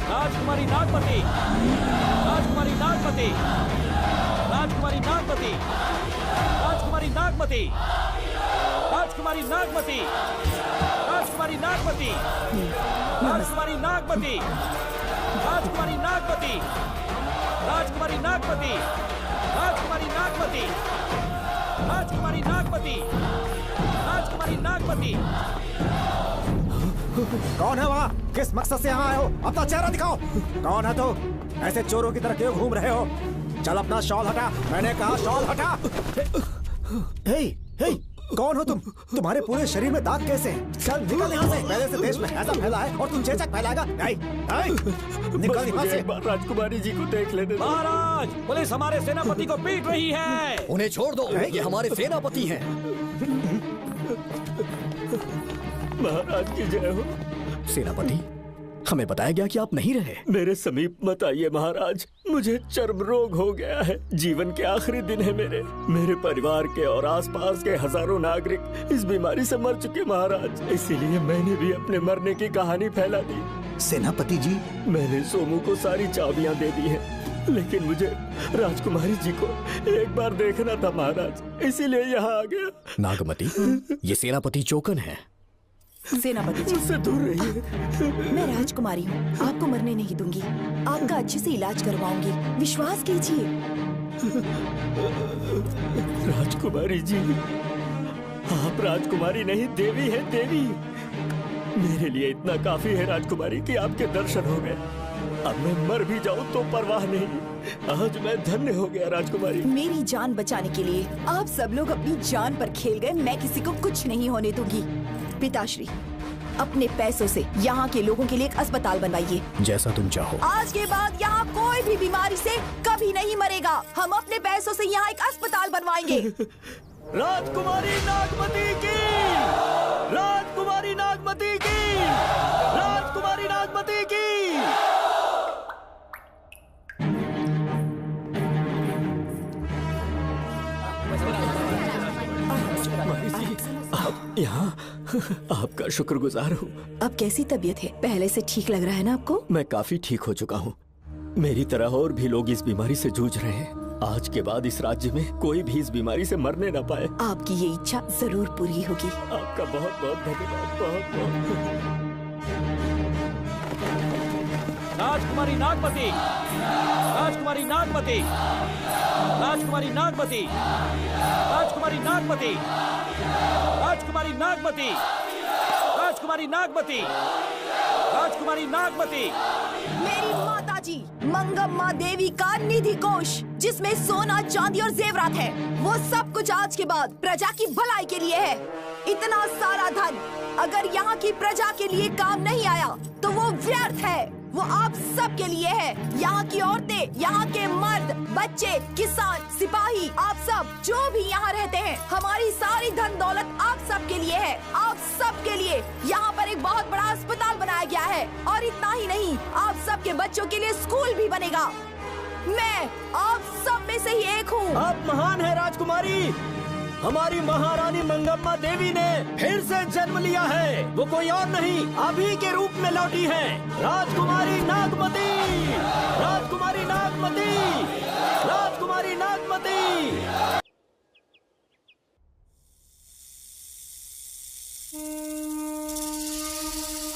राजकुमारी नागमती, राजकुमारी नागमती, राजकुमारी नागमती, राजकुमारी नागमती, राजकुमारी नागमती, राजकुमारी नागमती, राजकुमारी नागमती, राजकुमारी नागमती, राजकुमारी नागमती, राजकुमारी नागमती, राजकुमारी नागमती, राजकुमारी नागमती। कौन है वहाँ? किस मकसद से यहाँ आए हो? अपना चेहरा दिखाओ। कौन है तो? ऐसे चोरों की तरह क्यों घूम रहे हो? चल अपना शॉल हटा। मैंने कहा शॉल हटा। हे, हे, कौन हो तुम? तुम्हारे पूरे शरीर में दाग कैसे हैं? चल निकल यहाँ से। पहले से देश में ऐसा फैला है और तुम चेचक फैलाएगा। निकल यहाँ से। राजकुमारी जी को देख लेने दो। महाराज, पुलिस हमारे सेनापति को पीट रही है। उन्हें छोड़ दो, ये हमारे सेनापति हैं। महाराज की जय हो। सेनापति, हमें बताया गया कि आप नहीं रहे। मेरे समीप मत आइए महाराज, मुझे चर्म रोग हो गया है। जीवन के आखिरी दिन है मेरे परिवार के और आसपास के हजारों नागरिक इस बीमारी से मर चुके महाराज। इसीलिए मैंने भी अपने मरने की कहानी फैला दी। सेनापति जी, मैंने सोमू को सारी चाबियां दे दी हैं, लेकिन मुझे राजकुमारी जी को एक बार देखना था महाराज, इसीलिए यहाँ आ गया। नागमती, ये सेनापति चोकन है। सेनापति जी, मुझसे दूर रहिए। मैं राजकुमारी हूँ, आपको मरने नहीं दूंगी। आपका अच्छे से इलाज करवाऊंगी, विश्वास कीजिए। राजकुमारी जी, आप राजकुमारी नहीं देवी है, देवी। मेरे लिए इतना काफी है राजकुमारी कि आपके दर्शन हो गए। अब मैं मर भी जाऊं तो परवाह नहीं। आज मैं धन्य हो गया राजकुमारी। मेरी जान बचाने के लिए आप सब लोग अपनी जान पर खेल गए। मैं किसी को कुछ नहीं होने दूंगी। पिताश्री, अपने पैसों से यहाँ के लोगों के लिए एक अस्पताल बनवाइए। जैसा तुम चाहो। आज के बाद यहाँ कोई भी बीमारी से कभी नहीं मरेगा। हम अपने पैसों से यहाँ एक अस्पताल बनवाएंगे। राजकुमारी नागमती की, राजकुमारी नागमती की, राजकुमारी नागमती की। आप यहाँ, आपका शुक्रगुजार हूँ। अब कैसी तबीयत है? पहले से ठीक लग रहा है ना आपको? मैं काफी ठीक हो चुका हूँ। मेरी तरह और भी लोग इस बीमारी से जूझ रहे हैं। आज के बाद इस राज्य में कोई भी इस बीमारी से मरने न पाए। आपकी ये इच्छा जरूर पूरी होगी। आपका बहुत बहुत धन्यवाद, बहुत बहुत। राजकुमारी नागमती, राजकुमारी नागमती, राजकुमारी नागमती, राजकुमारी नागमती, राजकुमारी नागमती, राजकुमारी नागमती, राजकुमारी नागमती। मेरी माता जी मंगम्मा देवी का निधि कोष, जिसमें सोना, चांदी और जेवरात है, वो सब कुछ आज के बाद प्रजा की भलाई के लिए है। इतना सारा धन अगर यहाँ की प्रजा के लिए काम नहीं आया तो वो व्यर्थ है। वो आप सब के लिए है। यहाँ की औरतें, यहाँ के मर्द, बच्चे, किसान, सिपाही, आप सब जो भी यहाँ रहते हैं, हमारी सारी धन दौलत आप सब के लिए है। आप सब के लिए यहाँ पर एक बहुत बड़ा अस्पताल बनाया गया है। और इतना ही नहीं, आप सब के बच्चों के लिए स्कूल भी बनेगा। मैं आप सब में से ही एक हूँ। आप महान है राजकुमारी। हमारी महारानी मंगम्मा देवी ने फिर से जन्म लिया है। वो कोई और नहीं, अभी के रूप में लौटी है। राजकुमारी नागमती, राजकुमारी नागमती, राजकुमारी नागमती।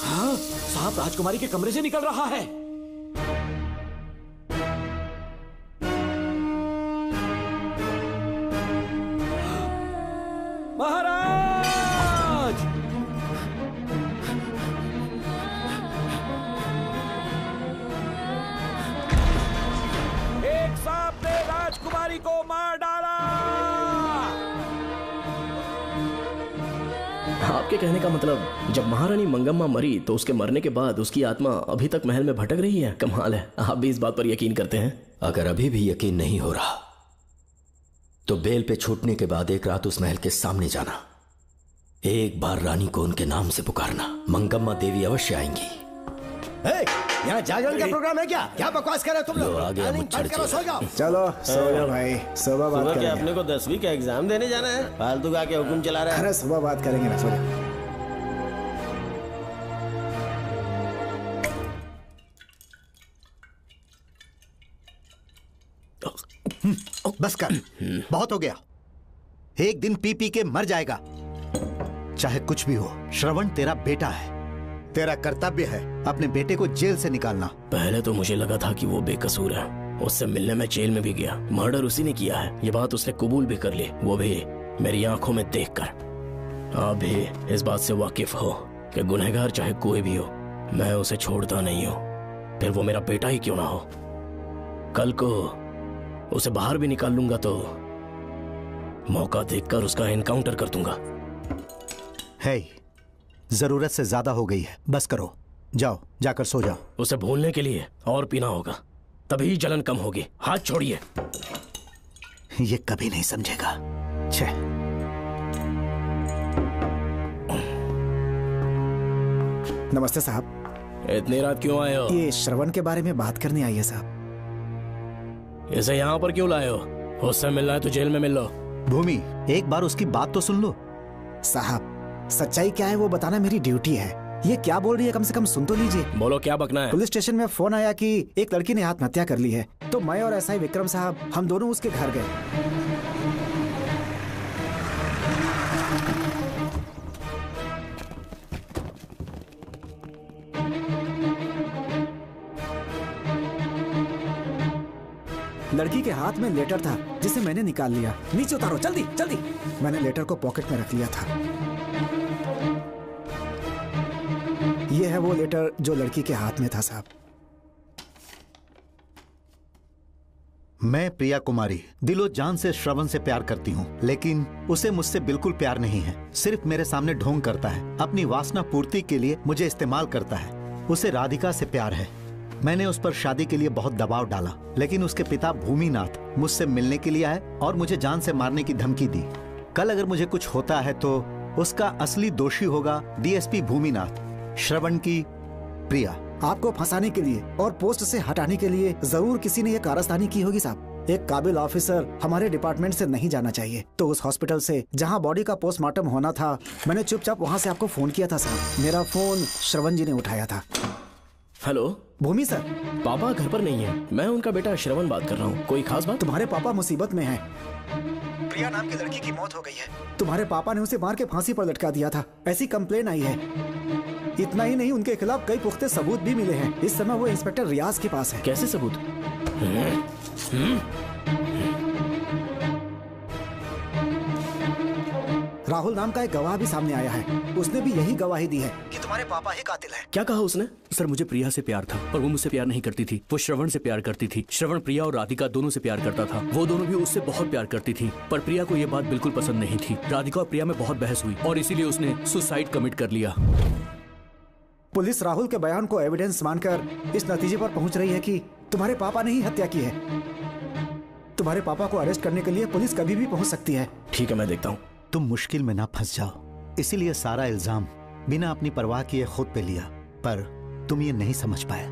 हाँ, सांप राजकुमारी के कमरे से निकल रहा है। महाराज! एक सांप ने राजकुमारी को मार डाला। आपके कहने का मतलब जब महारानी मंगम्मा मरी तो उसके मरने के बाद उसकी आत्मा अभी तक महल में भटक रही है? कमाल है, आप भी इस बात पर यकीन करते हैं? अगर अभी भी यकीन नहीं हो रहा तो बेल पे छूटने के बाद एक रात उस महल के सामने जाना, एक बार रानी को उनके नाम से पुकारना। मंगम्मा देवी अवश्य आएंगी। यहाँ जागरण का प्रोग्राम है क्या? क्या बकवास कर रहे हो तुम लोग? आ गया मुझ करो, सो जाओ। चलो सो जाओ भाई, सुबह बात सुबह करेंगे। क्या अपने को 10वीं का एग्जाम देने जाना है? फालतू का क्या हुक्म चला रहा है? अरे सुबह बात करेंगे ना, सो जाओ। बस कर, बहुत हो गया। एक दिन पी पी के मर जाएगा। चाहे कुछ भी हो, श्रवण तेरा बेटा है। तेरा कर्तव्य है अपने बेटे को जेल से निकालना। पहले तो मुझे लगा था कि वो बेकसूर है, उससे मिलने में जेल में भी गया। मर्डर उसी ने किया है, ये बात उसने कबूल भी कर ली, वो भी मेरी आंखों में देखकर। आप भी इस बात से वाकिफ हो कि गुनहगार चाहे कोई भी हो, मैं उसे छोड़ता नहीं हूँ, फिर वो मेरा बेटा ही क्यों ना हो। कल को उसे बाहर भी निकाल लूंगा तो मौका देखकर उसका एनकाउंटर कर दूंगा। है, जरूरत से ज्यादा हो गई है, बस करो, जाओ जाकर सो जाओ। उसे भूलने के लिए और पीना होगा, तभी जलन कम होगी। हाथ छोड़िए। ये कभी नहीं समझेगा। छह। नमस्ते साहब। इतनी रात क्यों आए हो? ये श्रवण के बारे में बात करने आई है साहब। इसे यहाँ पर क्यों लाए हो? उससे मिलना है तो जेल में मिल लो। भूमि, एक बार उसकी बात तो सुन लो। साहब, सच्चाई क्या है वो बताना मेरी ड्यूटी है। ये क्या बोल रही है कम से कम सुन तो लीजिए। बोलो, क्या बकना है? पुलिस स्टेशन में फोन आया कि एक लड़की ने आत्महत्या कर ली है, तो मैं और एसआई विक्रम साहब हम दोनों उसके घर गए। लड़की के हाथ में लेटर था जिसे मैंने निकाल लिया। नीचे उतारो, जल्दी जल्दी। मैंने लेटर को पॉकेट में रख लिया था। ये है वो लेटर जो लड़की के हाथ में था साहब। मैं प्रिया कुमारी दिलो जान से श्रवण से प्यार करती हूँ, लेकिन उसे मुझसे बिल्कुल प्यार नहीं है। सिर्फ मेरे सामने ढोंग करता है, अपनी वासना पूर्ति के लिए मुझे इस्तेमाल करता है। उसे राधिका से प्यार है। मैंने उस पर शादी के लिए बहुत दबाव डाला, लेकिन उसके पिता भूमिनाथ मुझसे मिलने के लिए आए और मुझे जान से मारने की धमकी दी। कल अगर मुझे कुछ होता है तो उसका असली दोषी होगा डीएसपी भूमिनाथ। श्रवण की प्रिया। आपको फंसाने के लिए और पोस्ट से हटाने के लिए जरूर किसी ने ये कारस्तानी की होगी साहब। एक काबिल ऑफिसर हमारे डिपार्टमेंट से नहीं जाना चाहिए। तो उस हॉस्पिटल से जहां बॉडी का पोस्टमार्टम होना था, मैंने चुपचाप वहां से आपको फोन किया था साहब। मेरा फोन श्रवण जी ने उठाया था। हेलो भूमि सर। पापा घर पर नहीं है, मैं उनका बेटा श्रवण बात कर रहा हूँ। कोई खास बात? तुम्हारे पापा मुसीबत में हैं। प्रिया नाम की लड़की की मौत हो गई है। तुम्हारे पापा ने उसे मार के फांसी पर लटका दिया था, ऐसी कंप्लेन आई है। इतना ही नहीं, उनके खिलाफ कई पुख्ते सबूत भी मिले हैं। इस समय वो इंस्पेक्टर रियाज के पास है। कैसे सबूत? राहुल नाम का एक गवाह भी सामने आया है, उसने भी यही गवाही दी है कि तुम्हारे पापा ही कातिल है। क्या कहा उसने? सर, मुझे प्रिया से प्यार था, पर वो मुझसे प्यार नहीं करती थी। वो श्रवण से प्यार करती थी। श्रवण प्रिया और राधिका दोनों से प्यार करता था। वो दोनों भी उससे बहुत प्यार करती थी, पर प्रिया को ये बात बिल्कुल पसंद नहीं थी। राधिका और प्रिया में बहुत बहस हुई और इसीलिए उसने सुसाइड कमिट कर लिया। पुलिस राहुल के बयान को एविडेंस मानकर इस नतीजे पर पहुंच रही है कि तुम्हारे पापा ने ही हत्या की है। तुम्हारे पापा को अरेस्ट करने के लिए पुलिस कभी भी पहुंच सकती है। ठीक है, मैं देखता हूँ। तुम मुश्किल में ना फंस जाओ, इसीलिए सारा इल्जाम बिना अपनी परवाह किए खुद पे लिया, पर तुम ये नहीं समझ पाए।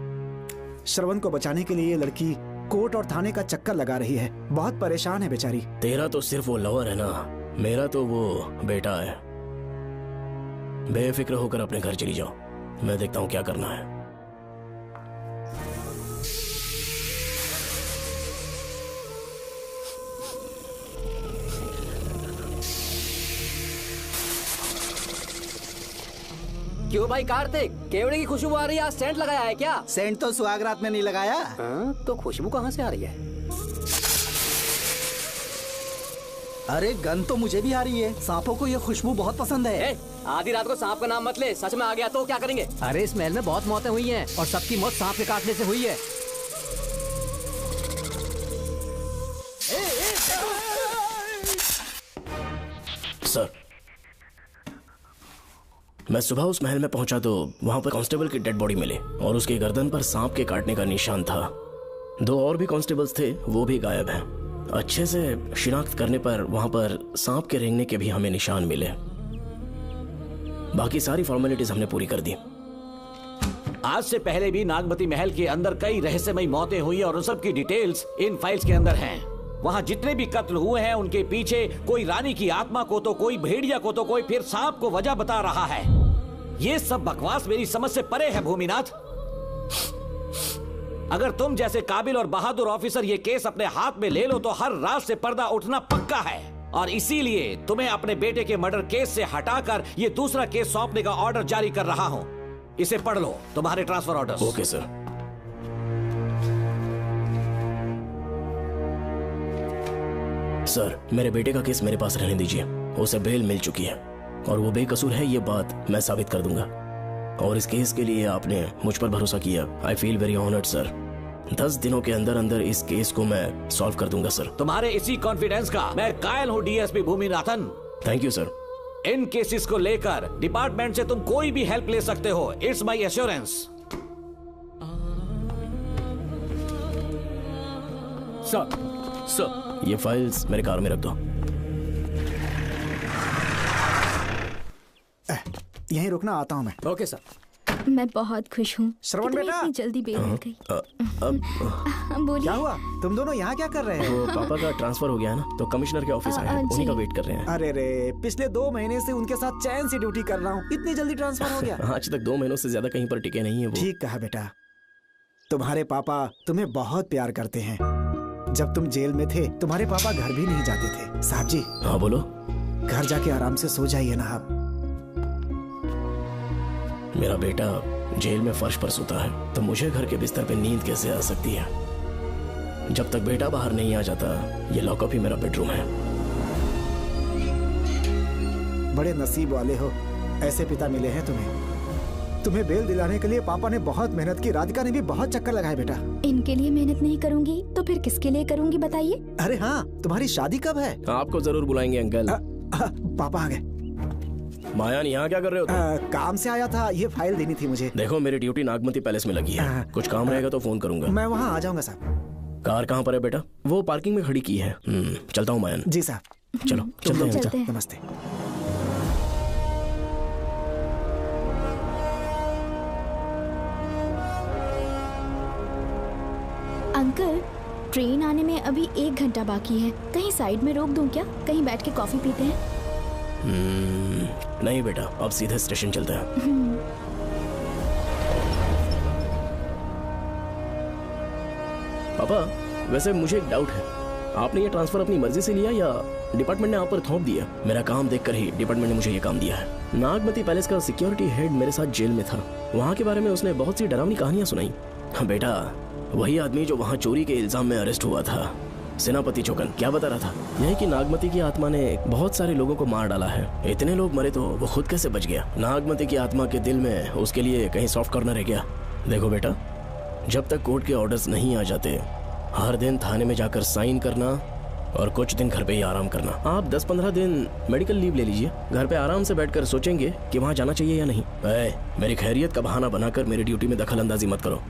श्रवण को बचाने के लिए ये लड़की कोर्ट और थाने का चक्कर लगा रही है। बहुत परेशान है बेचारी। तेरा तो सिर्फ वो लवर है ना, मेरा तो वो बेटा है। बेफिक्र होकर अपने घर चली जाओ, मैं देखता हूँ क्या करना है। क्यों भाई कार्तिक, केवड़े की खुशबू आ रही है, आज सेंट लगाया है क्या? सेंट तो सुहागरात में नहीं लगाया। तो खुशबू कहाँ से आ रही है? अरे गन तो मुझे भी आ रही है। सांपों को ये खुशबू बहुत पसंद है। आधी रात को सांप का नाम मत ले, सच में आ गया तो क्या करेंगे? अरे इस महल में बहुत मौतें हुई हैं और सबकी मौत सांप के काटने से हुई है। सर, मैं सुबह उस महल में पहुंचा तो वहां पर कांस्टेबल की डेड बॉडी मिली और उसके गर्दन पर सांप के काटने का निशान था। 2 और भी कांस्टेबल्स थे, वो भी गायब हैं। अच्छे से शिनाख्त करने पर वहां पर सांप के रेंगने के भी हमें निशान मिले। बाकी सारी फॉर्मेलिटीज हमने पूरी कर दी। आज से पहले भी नागमती महल के अंदर कई रहस्यमयी मौतें हुई और उन सब की डिटेल्स इन फाइल्स के अंदर हैं। वहाँ जितने भी कत्ल हुए हैं उनके पीछे कोई रानी की आत्मा को तो कोई भेड़िया को तो कोई फिर सांप को वजह बता रहा है। ये सब बकवास मेरी समझ से परे है भूमिनाथ। अगर तुम जैसे काबिल और बहादुर ऑफिसर ये केस अपने हाथ में ले लो तो हर रात से पर्दा उठना पक्का है, और इसीलिए तुम्हें अपने बेटे के मर्डर केस से हटाकर ये दूसरा केस सौंपने का ऑर्डर जारी कर रहा हूं। इसे पढ़ लो, तुम्हारे transfer order. Okay sir. Sir, मेरे बेटे का केस मेरे पास रहने दीजिए। उसे बेल मिल चुकी है और वो बेकसूर है, ये बात मैं साबित कर दूंगा। और इस केस के लिए आपने मुझ पर भरोसा किया। I feel very honoured sir. 10 दिनों के अंदर अंदर इस केस को मैं सॉल्व कर दूंगा सर। तुम्हारे इसी कॉन्फिडेंस का मैं कायल हूँ DSP Bhuminathan. Thank you sir. In cases को लेकर डिपार्टमेंट से तुम कोई भी हेल्प ले सकते हो। It's my assurance. सर, ये फाइल्स मेरे कार में रख दो। यहीं रुकना, आता हूँ मैं। Okay sir. मैं बहुत खुश हूँ। श्रवण बेटा, इतनी जल्दी बेल मिल गई। बोलिए। क्या हुआ? तुम दोनों यहाँ क्या कर रहे हो? वो पापा का ट्रांसफर हो गया है ना, तो कमिश्नर के ऑफिस आए हैं, उन्हीं का वेट कर रहे हैं। अरे रे, पिछले 2 महीने से उनके साथ चैन से ड्यूटी कर रहा हूँ, इतनी जल्दी ट्रांसफर हो गया? आज तक 2 महीनों से ज्यादा कहीं पर टिके नहीं है वो। ठीक कहा बेटा, तुम्हारे पापा तुम्हें बहुत प्यार करते हैं। जब तुम जेल में थे तुम्हारे पापा घर भी नहीं जाते थे। साहब जी। हाँ बोलो। घर जाके आराम से सो जाइए ना आप। मेरा बेटा जेल में फर्श पर सोता है तो मुझे घर के बिस्तर पे नींद कैसे आ सकती है? जब तक बेटा बाहर नहीं आ जाता, ये लॉकअप ही मेरा बेडरूम है। बड़े नसीब वाले हो, ऐसे पिता मिले हैं तुम्हें। तुम्हें बेल दिलाने के लिए पापा ने बहुत मेहनत की। राधिका ने भी बहुत चक्कर लगाए बेटा। इनके लिए मेहनत नहीं करूंगी तो फिर किसके लिए करूंगी बताइए? अरे हाँ, तुम्हारी शादी कब है? आपको जरूर बुलाएंगे अंकल। पापा आ गए। मायान, यहाँ क्या कर रहे हो तुम? काम से आया था, ये फाइल देनी थी मुझे। देखो, मेरी ड्यूटी नागमती पैलेस में लगी है। कुछ काम रहेगा तो फोन करूंगा। मैं वहाँ आ जाऊंगा साहब। कार कहाँ पर है बेटा? वो पार्किंग में खड़ी की है। चलता हूँ मायान। जी साहब। चलो चलते हैं। नमस्ते। अंकल, ट्रेन आने में अभी 1 घंटा बाकी है। कहीं साइड में रोक दूं क्या? कहीं बैठ के कॉफी पीते हैं? नहीं बेटा, अब सीधे स्टेशन चलते हैं। पापा, वैसे मुझे एक डाउट है। आपने ये ट्रांसफर अपनी मर्जी से लिया या डिपार्टमेंट ने आप पर थोप दिया? मेरा काम देखकर ही डिपार्टमेंट ने मुझे ये काम दिया है। नागमती पैलेस का सिक्योरिटी हेड मेरे साथ जेल में था। वहाँ के बारे में उसने बहुत सी डरावनी कहानियां सुनाई। बेटा, वही आदमी जो वहाँ चोरी के इल्जाम में अरेस्ट हुआ था, सेनापति चौकन, क्या बता रहा था? यही कि नागमती की आत्मा ने बहुत सारे लोगों को मार डाला है। इतने लोग मरे तो वो खुद कैसे बच गया? नागमती की आत्मा के दिल में उसके लिए कहीं सॉफ्ट कॉर्नर है क्या? देखो बेटा, जब तक कोर्ट के ऑर्डर्स नहीं आ जाते, हर दिन थाने में जाकर साइन करना और कुछ दिन घर पे ही आराम करना। आप 10-15 दिन मेडिकल लीव ले लीजिए। घर पे आराम से बैठकर सोचेंगे कि वहाँ जाना चाहिए या नहीं। मेरी खैरियत का बहाना बनाकर मेरी ड्यूटी में दखल अंदाजी मत करो।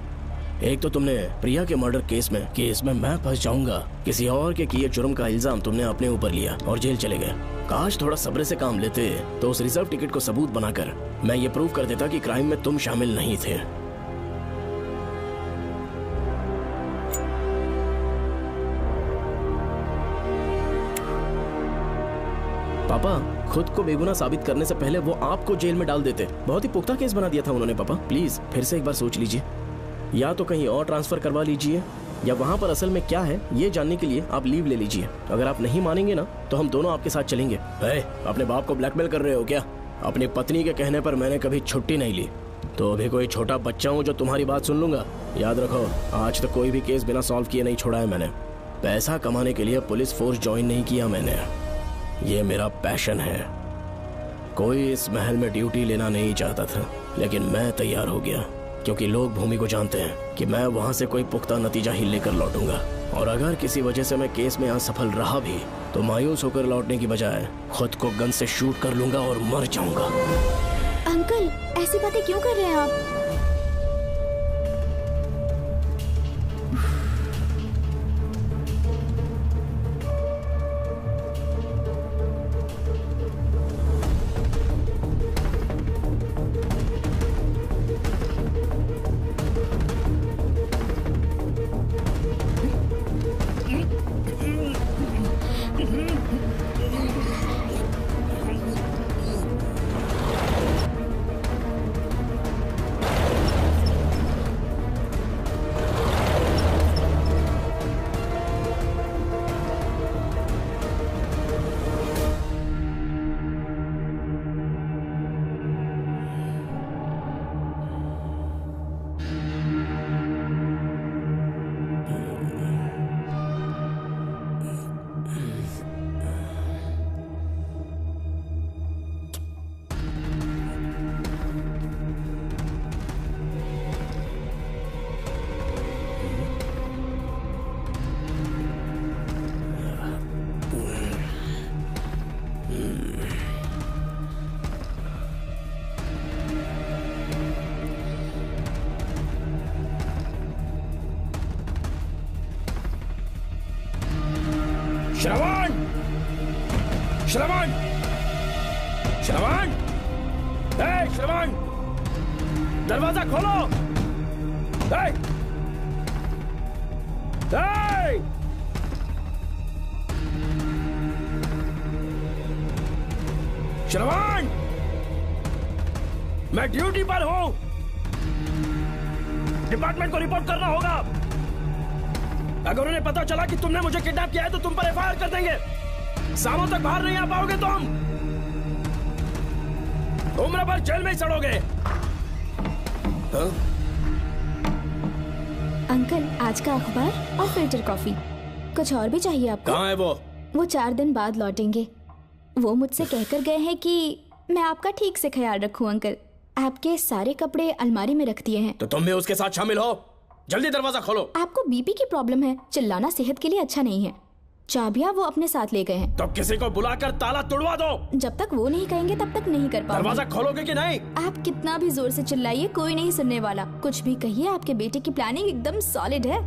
एक तो तुमने प्रिया के मर्डर केस में कि इसमें मैं फंस जाऊंगा, किसी और के किए जुर्म का इल्जाम तुमने अपने ऊपर लिया और जेल चले गए। काश थोड़ा सब्र से काम लेते तो उस रिजर्व टिकट को सबूत बनाकर मैं ये प्रूव कर देता कि क्राइम में तुम शामिल नहीं थे। पापा, खुद को बेगुनाह साबित करने से पहले वो आपको जेल में डाल देते। बहुत ही पुख्ता केस बना दिया था उन्होंने। पापा प्लीज फिर से एक बार सोच लीजिए। या तो कहीं और ट्रांसफर करवा लीजिए या वहाँ पर असल में क्या है ये जानने के लिए आप लीव ले लीजिए। अगर आप नहीं मानेंगे ना तो हम दोनों आपके साथ चलेंगे। अपने बाप को ब्लैकमेल कर रहे हो क्या? अपनी पत्नी के कहने पर मैंने कभी छुट्टी नहीं ली, तो अभी कोई छोटा बच्चा हूँ जो तुम्हारी बात सुन लूंगा? याद रखो, आज तक कोई भी केस बिना सॉल्व किए नहीं छोड़ा है मैंने। पैसा कमाने के लिए पुलिस फोर्स ज्वाइन नहीं किया मैंने, ये मेरा पैशन है। कोई इस महल में ड्यूटी लेना नहीं चाहता था, लेकिन मैं तैयार हो गया क्योंकि लोग भूमि को जानते हैं कि मैं वहां से कोई पुख्ता नतीजा ही लेकर लौटूंगा। और अगर किसी वजह से मैं केस में असफल रहा भी तो मायूस होकर लौटने की बजाय खुद को गन से शूट कर लूंगा और मर जाऊंगा। अंकल, ऐसी बातें क्यों कर रहे हैं आप? श्रवण, श्रवण, श्रवण, श्रवण, दरवाजा खोलो। श्रवण, मैं ड्यूटी पर हूं। डिपार्टमेंट को रिपोर्ट करना होगा। अगर उन्हें पता चला कि तुमने मुझे किडनैप किया है तो तुम पर एफआईआर कर देंगे। शामों तक बाहर नहीं आ पाओगे तुम। उम्र भर जेल में ही सड़ोगे। अंकल, आज का अखबार और फिल्टर कॉफी। कुछ और भी चाहिए आपको? कहाँ है वो? वो 4 दिन बाद लौटेंगे। वो मुझसे कहकर गए हैं कि मैं आपका ठीक से ख्याल रखूं अंकल। आपके सारे कपड़े अलमारी में रख दिए हैं। तो तुम भी उसके साथ शामिल हो। जल्दी दरवाजा खोलो। आपको बीपी की प्रॉब्लम है, चिल्लाना सेहत के लिए अच्छा नहीं है। चाबियां वो अपने साथ ले गए हैं। तो किसी को बुलाकर ताला तोड़वा दो। जब तक वो नहीं कहेंगे तब तक नहीं कर पाऊंगी। दरवाजा खोलोगे कि नहीं? आप कितना भी जोर से चिल्लाइए, कोई नहीं सुनने वाला। कुछ भी कहिए, आपके बेटे की प्लानिंग एकदम सॉलिड है।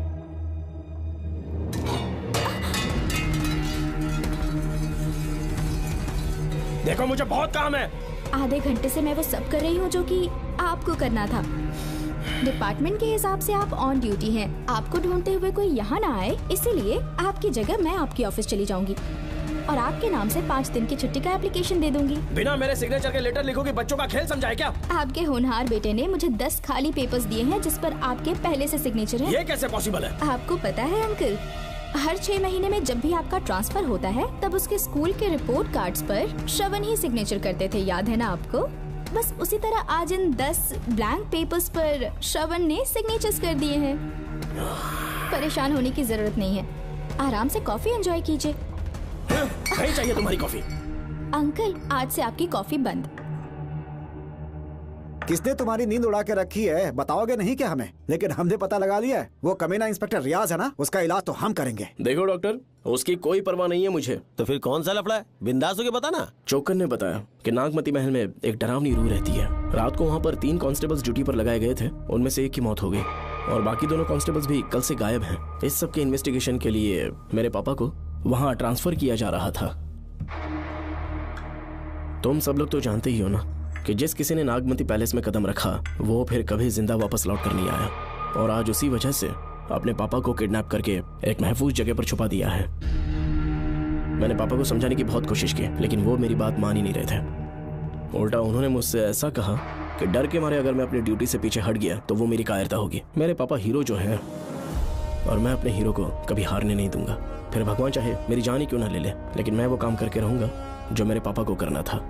देखो, मुझे बहुत काम है। आधे घंटे से मैं वो सब कर रही हूँ जो कि आपको करना था। डिपार्टमेंट के हिसाब से आप ऑन ड्यूटी हैं। आपको ढूंढते हुए कोई यहाँ ना आए, इसीलिए आपकी जगह मैं आपकी ऑफिस चली जाऊंगी और आपके नाम से 5 दिन की छुट्टी का एप्लीकेशन दे दूंगी। बिना मेरे सिग्नेचर के लेटर लिखोगे? बच्चों का खेल समझा है क्या? आपके होनहार बेटे ने मुझे 10 खाली पेपर्स दिए हैं जिस पर आपके पहले से सिग्नेचर है। ये कैसे पॉसिबल है? आपको पता है अंकल, हर 6 महीने में जब भी आपका ट्रांसफर होता है तब उसके स्कूल के रिपोर्ट कार्ड्स पर श्रवण ही सिग्नेचर करते थे, याद है ना आपको? बस उसी तरह आज इन 10 ब्लैंक पेपर्स पर श्रवण ने सिग्नेचर्स कर दिए हैं। परेशान होने की जरूरत नहीं है, आराम से कॉफी एंजॉय कीजिए। नहीं चाहिए तुम्हारी कॉफी। अंकल, आज से आपकी कॉफी बंद। किसने तुम्हारी नींद उड़ा के रखी है बताओगे नहीं क्या हमें? लेकिन हमने पता लगा लिया है, वो कमीना इंस्पेक्टर रियाज है ना, उसका इलाज तो हम करेंगे। देखो डॉक्टर, उसकी कोई परवाह नहीं है मुझे। तो फिर कौन सा लफड़ा है? बिंदास होके बता ना। चौकन ने बताया कि नागमती महल में एक डरावनी रूह रहती है। रात को वहाँ पर 3 कांस्टेबल्स ड्यूटी पर लगाए गए थे, उनमें से एक की मौत हो गई और बाकी दोनों कांस्टेबल्स भी कल से गायब हैं। इस सब के इन्वेस्टिगेशन के लिए मेरे पापा को वहाँ ट्रांसफर किया जा रहा था। तुम सब लोग तो जानते ही हो ना कि जिस किसी ने नागमती पैलेस में कदम रखा वो फिर कभी जिंदा वापस लौट कर नहीं आया, और आज उसी वजह से अपने पापा को किडनैप करके एक महफूज जगह पर छुपा दिया है। मैंने पापा को समझाने की बहुत कोशिश की, लेकिन वो मेरी बात मान ही नहीं रहे थे। उल्टा उन्होंने मुझसे ऐसा कहा कि डर के मारे अगर मैं अपनी ड्यूटी से पीछे हट गया तो वो मेरी कायरता होगी। मेरे पापा हीरो जो है, और मैं अपने हीरो को कभी हारने नहीं दूंगा। फिर भगवान चाहे मेरी जान ही क्यों ना ले ले, लेकिन मैं वो काम करके रहूंगा जो मेरे पापा को करना था।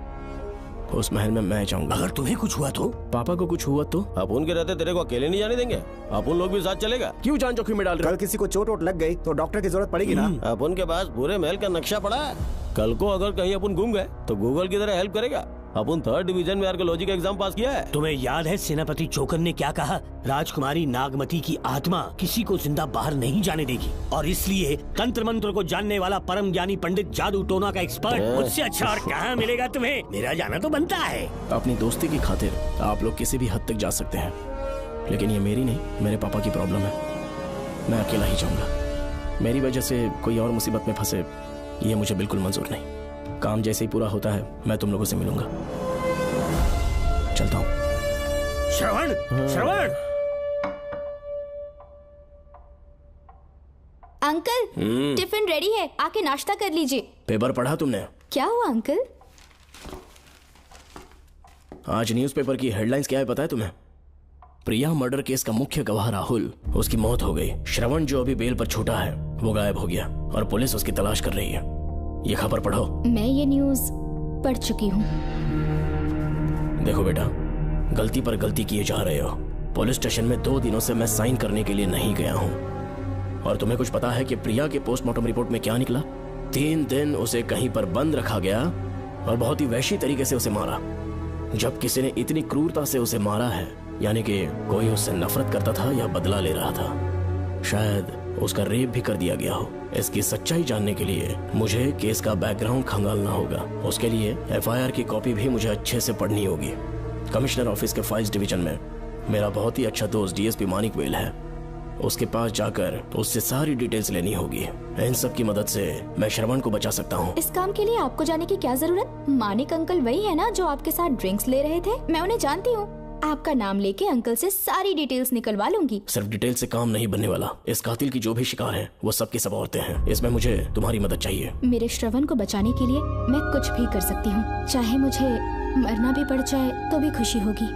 उस महल में मैं जाऊंगा। अगर तुम्हें कुछ हुआ तो? पापा को कुछ हुआ तो? अपुन के रहते तेरे को अकेले नहीं जाने देंगे। अपुन लोग भी साथ चलेगा। क्यों जान जोखिम में डाल रहे? कल किसी को चोट वोट लग गई तो डॉक्टर की जरूरत पड़ेगी ना। अपुन के पास पूरे महल का नक्शा पड़ा है। कल को अगर कहीं अपन गुम गए तो गूगल की तरह हेल्प करेगा। अपन 3rd डिवीजन में आर्कियोलॉजी का एग्जाम पास किया है। तुम्हें याद है सेनापति चोकर ने क्या कहा? राजकुमारी नागमती की आत्मा किसी को जिंदा बाहर नहीं जाने देगी, और इसलिए तंत्र मंत्र को जानने वाला परम ज्ञानी पंडित जादू टोना का एक्सपर्ट मुझसे अच्छा और कहाँ मिलेगा तुम्हें? मेरा जाना तो बनता है। अपनी दोस्ती की खातिर आप लोग किसी भी हद तक जा सकते हैं, लेकिन ये मेरी नहीं, मेरे पापा की प्रॉब्लम है। मैं अकेला ही जाऊंगा। मेरी वजह से कोई और मुसीबत में फंसे ये मुझे बिल्कुल मंजूर नहीं। काम जैसे ही पूरा होता है मैं तुम लोगों से मिलूंगा। चलता हूँ। श्रवण, श्रवण। अंकल, टिफिन रेडी है, आके नाश्ता कर लीजिए। पेपर पढ़ा तुमने? क्या हुआ अंकल? आज न्यूज़पेपर की हेडलाइंस क्या है पता है तुम्हें? प्रिया मर्डर केस का मुख्य गवाह राहुल, उसकी मौत हो गई। श्रवण जो अभी बेल पर छूटा है वो गायब हो गया और पुलिस उसकी तलाश कर रही है। ये खबर पढ़ो। मैं ये न्यूज़ पढ़ चुकी हूँ। देखो बेटा, गलती पर गलती किए जा रहे हो। पुलिस स्टेशन में 2 दिनों से मैं साइन करने के लिए नहीं गया हूँ, और तुम्हें कुछ पता है कि प्रिया के पोस्टमार्टम रिपोर्ट में क्या निकला? 3 दिन उसे कहीं पर बंद रखा गया और बहुत ही वैशी तरीके से उसे मारा। जब किसी ने इतनी क्रूरता से उसे मारा है, यानी कि कोई उससे नफरत करता था या बदला ले रहा था। शायद उसका रेप भी कर दिया गया हो। इसकी सच्चाई जानने के लिए मुझे केस का बैकग्राउंड खंगालना होगा। उसके लिए एफआईआर की कॉपी भी मुझे अच्छे से पढ़नी होगी। कमिश्नर ऑफिस के फाइल्स डिवीजन में मेरा बहुत ही अच्छा दोस्त डीएसपी मानिक वेल है। उसके पास जाकर उससे सारी डिटेल्स लेनी होगी। इन सब की मदद से मैं श्रवण को बचा सकता हूँ। इस काम के लिए आपको जाने की क्या जरूरत? मानिक अंकल वही है ना जो आपके साथ ड्रिंक्स ले रहे थे? मैं उन्हें जानती हूँ। आपका नाम लेके अंकल से सारी डिटेल्स निकलवा लूंगी। सिर्फ डिटेल से काम नहीं बनने वाला। इस कातिल की जो भी शिकार है वो सबकी सब औरतें हैं। इसमें मुझे तुम्हारी मदद चाहिए। मेरे श्रवण को बचाने के लिए मैं कुछ भी कर सकती हूँ। चाहे मुझे मरना भी पड़ जाए तो भी खुशी होगी।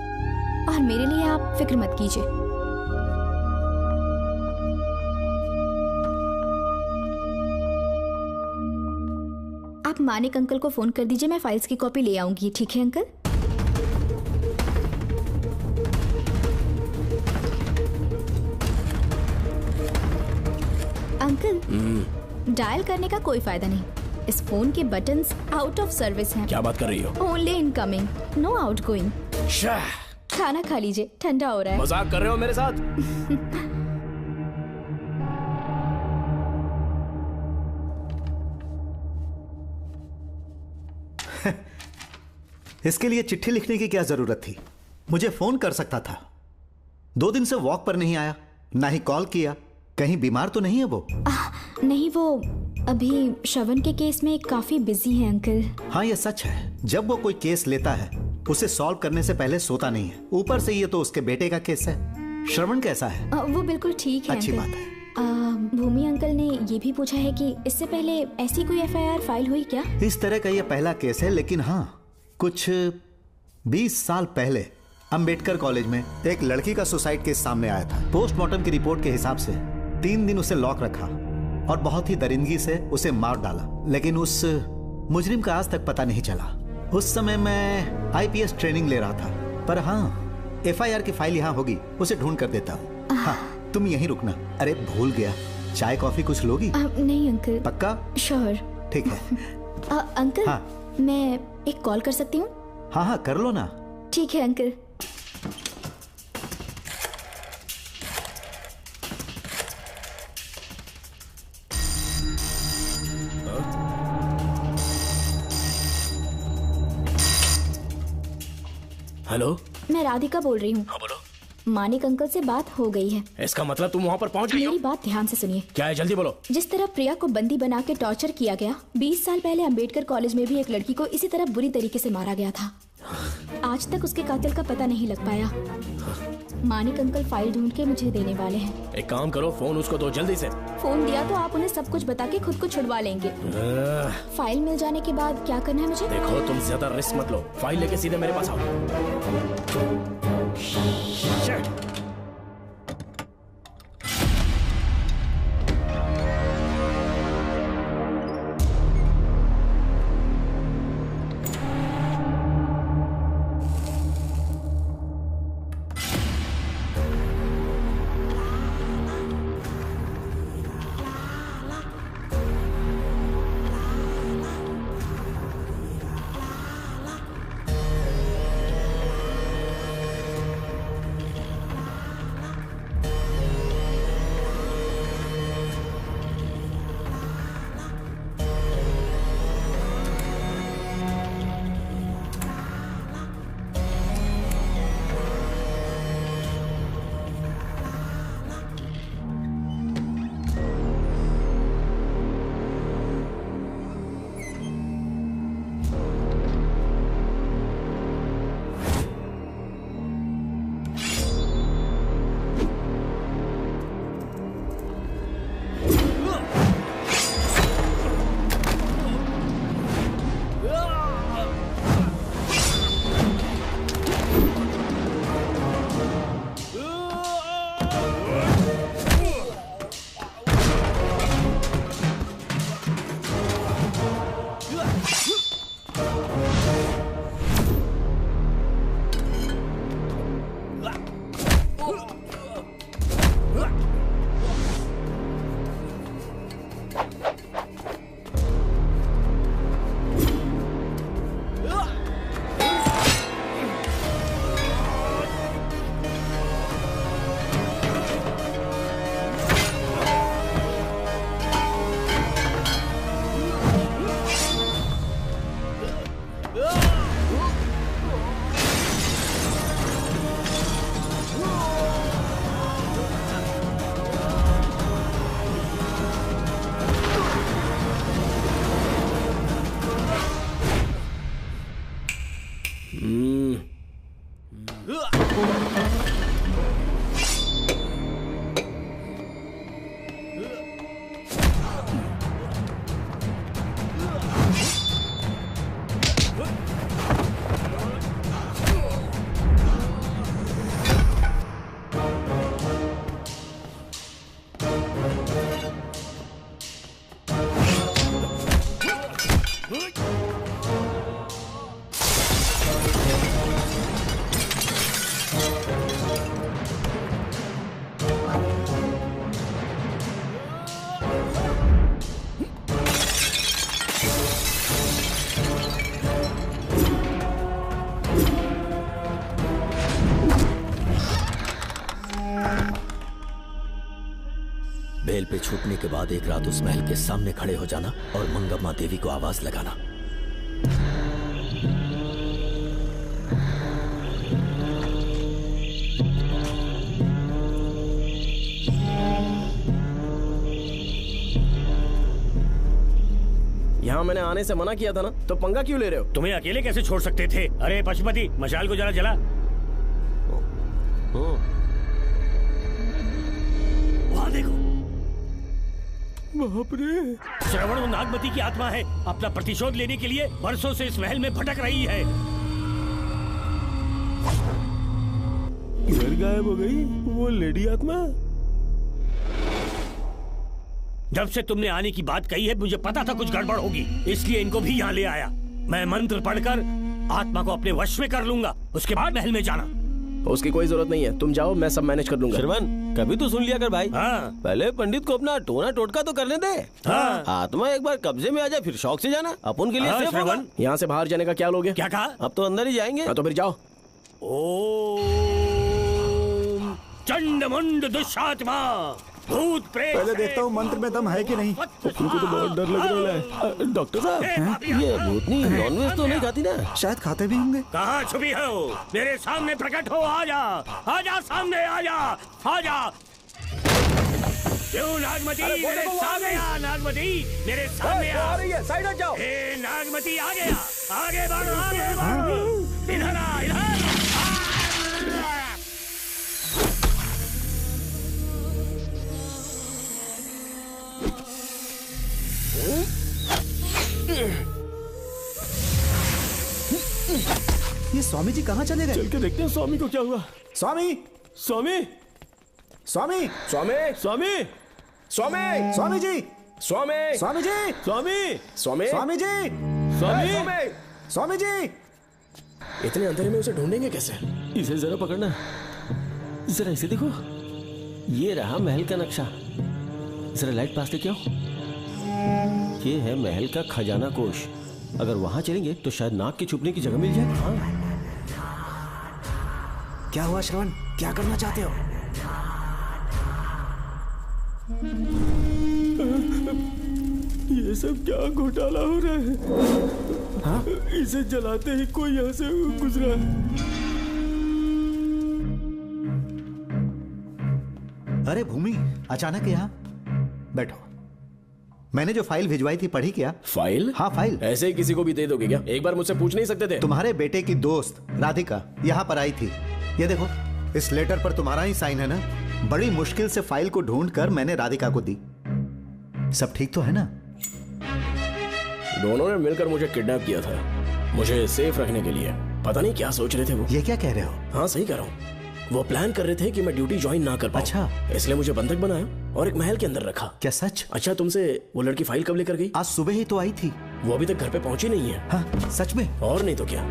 और मेरे लिए आप फिक्र मत कीजिए। आप मानिक अंकल को फोन कर दीजिए, मैं फाइल्स की कॉपी ले आऊंगी। ठीक है अंकल? अंकल, डायल करने का कोई फायदा नहीं। इस फोन के बटन्स आउट ऑफ सर्विस हैं। क्या बात कर रही हो? Only incoming, no outgoing. खाना खा लीजिए, ठंडा हो रहा है। मजाक कर रहे हो मेरे साथ? इसके लिए चिट्ठी लिखने की क्या जरूरत थी? मुझे फोन कर सकता था। 2 दिन से वॉक पर नहीं आया, ना ही कॉल किया। कहीं बीमार तो नहीं है वो? नहीं, वो अभी श्रवण के केस में काफी बिजी है अंकल। हाँ, ये सच है। जब वो कोई केस लेता है उसे सॉल्व करने से पहले सोता नहीं है। ऊपर से ये तो उसके बेटे का केस है। श्रवण कैसा है? वो बिल्कुल ठीक है। अच्छी अंकल। बात है। भूमि अंकल ने ये भी पूछा है कि इससे पहले ऐसी कोई FIR फाइल हुई क्या? इस तरह का ये पहला केस है, लेकिन हाँ, कुछ 20 साल पहले अंबेडकर कॉलेज में एक लड़की का सुसाइड केस सामने आया था। पोस्टमार्टम की रिपोर्ट के हिसाब से 3 दिन उसे लॉक रखा और बहुत ही दरिंदगी से उसे मार डाला, लेकिन उस मुजरिम का आज तक पता नहीं चला। उस समय मैं IPS ट्रेनिंग ले रहा था, पर हाँ, FIR की फाइल यहाँ होगी, उसे ढूंढ कर देता हूँ। हाँ, तुम यहीं रुकना। अरे भूल गया, चाय कॉफी कुछ लोगी? नहीं अंकल। पक्का? श्योर। ठीक है। अंकल, हाँ। मैं एक कॉल कर सकती हूँ? हाँ हाँ, कर लो ना। ठीक है अंकल। हेलो, मैं राधिका बोल रही हूँ। हाँ बोलो। मानिक अंकल से बात हो गई है। इसका मतलब तुम वहाँ पर पहुँच गई हो? मेरी बात ध्यान से सुनिए। क्या है, जल्दी बोलो। जिस तरह प्रिया को बंदी बना के टॉर्चर किया गया, 20 साल पहले अंबेडकर कॉलेज में भी एक लड़की को इसी तरह बुरी तरीके से मारा गया था। आज तक उसके कातिल का पता नहीं लग पाया। मानिक अंकल फाइल ढूंढ के मुझे देने वाले हैं। एक काम करो, फोन उसको दो जल्दी से। फोन दिया तो आप उन्हें सब कुछ बता के खुद को छुड़वा लेंगे। फाइल मिल जाने के बाद क्या करना है मुझे? देखो, तुम ज्यादा रिस्क मत लो। फाइल लेके सीधे मेरे पास आओ। पे छूटने के बाद एक रात उस महल के सामने खड़े हो जाना और मंगम्मा देवी को आवाज लगाना। यहाँ मैंने आने से मना किया था ना, तो पंगा क्यों ले रहे हो? तुम्हें अकेले कैसे छोड़ सकते थे? अरे पशुपति, मशाल को जरा जला। वहाँ देखो। बाप रे! श्रवण वो नागमती की आत्मा है, अपना प्रतिशोध लेने के लिए बरसों से इस महल में भटक रही है। घर गायब हो गई वो लेडी आत्मा। जब से तुमने आने की बात कही है मुझे पता था कुछ गड़बड़ होगी, इसलिए इनको भी यहाँ ले आया। मैं मंत्र पढ़कर आत्मा को अपने वश में कर लूंगा, उसके बाद महल में जाना। उसकी कोई जरूरत नहीं है, तुम जाओ, मैं सब मैनेज कर लूंगा। श्रवण, कभी तो सुन लिया कर भाई। हाँ। पहले पंडित को अपना टोना टोटका तो करने दे। हाँ। आत्मा एक बार कब्जे में आ जाए फिर शौक से जाना, अपन के लिए हाँ, सेफ होगा। श्रवण। यहाँ से बाहर जाने का क्या लोगे? क्या कहा? अब तो अंदर ही जाएंगे। हाँ, तो फिर जाओ। ओम चंडमुंड दुष्टात्मा भूत प्रेत। पहले देखता हूँ मंत्र में दम है कि नहीं। उनको तो बहुत डर लग रहा है। डॉक्टर साहब, ये भूतनी नॉनवेज तो नहीं खाती ना? शायद खाते भी होंगे। कहाँ छुपी हो? मेरे सामने प्रकट हो, आजा, आजा सामने, आजा, आजा। क्यों नागमती मेरे सामने आ, नागमती मेरे सामने आ रही है, साइड हट जाओ। ए नागमती आ गया, आगे बढ़, आगे बढ़, इधर आ, इधर। ये स्वामी जी कहाँ चले गए? चल के देखते हैं स्वामी को क्या हुआ। स्वामी, स्वामी, स्वामी, स्वामी, स्वामी, स्वामी, स्वामी जी, स्वामी, स्वामी जी, स्वामी, स्वामी, स्वामी जी, स्वामी, स्वामी जी। इतने अंधेरे में उसे ढूंढेंगे कैसे? इसे जरा पकड़ना, जरा इसे देखो, ये रहा महल का नक्शा। जरा लाइट पास लेके आओ। ये है महल का खजाना कोष। अगर वहां चलेंगे तो शायद नाग के छुपने की जगह मिल जाए। हाँ। क्या हुआ श्रवण, क्या करना चाहते हो? ये सब क्या घोटाला हो रहा है? हाँ? इसे जलाते ही कोई यहाँ से गुजरा। अरे भूमि, अचानक यहाँ? बैठो। मैंने जो फाइल भिजवाई थी पढ़ी क्या? फाइल? हाँ फाइल। ऐसे ही किसी को भी दे दोगे क्या? एक बार मुझसे पूछ नहीं सकते थे? तुम्हारे बेटे की दोस्त राधिका यहाँ पर आई थी। ये देखो, इस लेटर पर तुम्हारा ही साइन है ना? बड़ी मुश्किल से फाइल को ढूंढकर मैंने राधिका को दी। सब ठीक तो है ना? दोनों ने मिलकर मुझे किडनैप किया था, मुझे सेफ रखने के लिए। पता नहीं क्या सोच रहे थे वो। ये क्या कह रहे हो? हाँ सही कह रहा हूँ। वो प्लान कर रहे थे कि मैं ड्यूटी ज्वाइन ना कर पाऊं। अच्छा। इसलिए मुझे बंधक बनाया और एक महल के अंदर रखा। क्या सच? अच्छा, तुमसे वो लड़की फाइल कब लेकर गई? आज सुबह ही तो आई थी। वो अभी तक घर पे पहुंची नहीं है। हाँ, सच में? और नहीं तो क्या।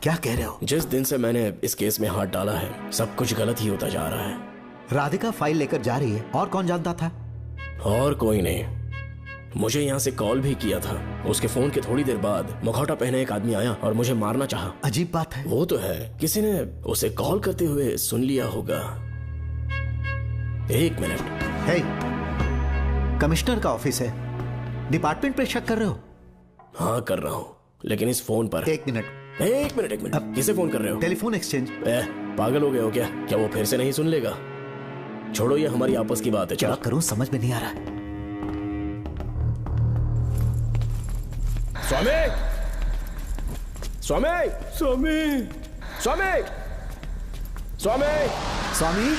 क्या कह रहे हो? जिस दिन से मैंने इस केस में हाथ डाला है सब कुछ गलत ही होता जा रहा है। राधिका फाइल लेकर जा रही है, और कौन जानता था? और कोई नहीं। मुझे यहाँ से कॉल भी किया था। उसके फोन के थोड़ी देर बाद मुखौटा पहने एक आदमी आया और मुझे मारना चाहा। अजीब बात है। वो तो है, किसी ने उसे कॉल करते हुए सुन लिया होगा। एक मिनट। हे, कमिश्नर का ऑफिस है, डिपार्टमेंट पे शक कर रहे हो? हाँ कर रहा हूँ, लेकिन इस फोन पर। एक मिनट। अब किसे फोन कर रहे हो? Telephone exchange. पागल हो गए हो क्या? क्या वो फिर से नहीं सुन लेगा? छोड़ो, ये हमारी आपस की बात है। क्या करूं समझ में नहीं आ रहा है। स्वामी, स्वामी, स्वामी, स्वामी, स्वामी, स्वामी।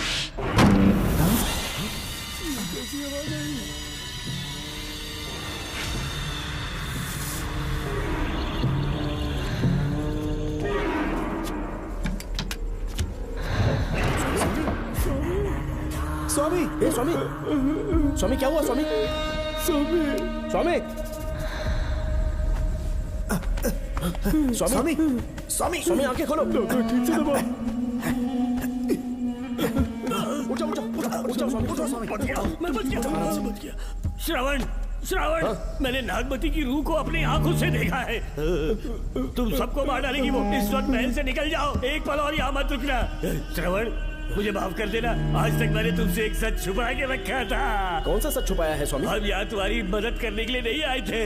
स्वामी, स्वामी, स्वामी क्या हुआ? स्वामी, स्वामी, स्वामी, स्वामी, स्वामी, स्वामी आंखें खोलो। ठीक से दबाओ। उठो, उठो, उठो, स्वामी, उठो, स्वामी। मैं बच गया। श्रवण, श्रवण, मैंने नागमती की रूह को अपनी आंखों से देखा है। तुम सबको मार डालेगी वो। इस वक्त महल से निकल जाओ, एक पल और यहाँ मत रुकना। श्रवण, मुझे माफ कर देना, आज तक मैंने तुमसे एक सच छुपा के रखा था। कौन सा सच छुपाया है स्वामी? हम यहाँ तुम्हारी मदद करने के लिए नहीं आए थे।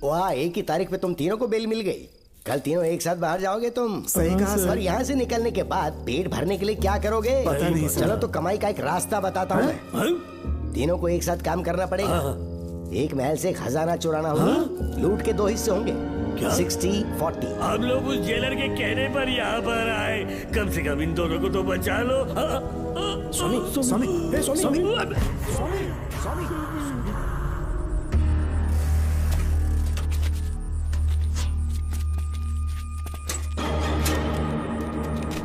वाह, एक ही तारीख पे तुम तीनों को बेल मिल गई। कल तीनों एक साथ बाहर जाओगे तुम। सही कहा सर। और यहाँ से निकलने के बाद पेट भरने के लिए क्या करोगे? पता नहीं सर। चलो तो कमाई का एक रास्ता बताता हूँ मैं। तीनों को एक साथ काम करना पड़ेगा। एक महल से खजाना चुराना होगा। लूट के 2 हिस्से होंगे। 60-40। हम लोग उस जेलर के कहने पर यहाँ पर आए। कम से कम इन दोनों को तो बचा लो। स्वामी, स्वामी, स्वामी,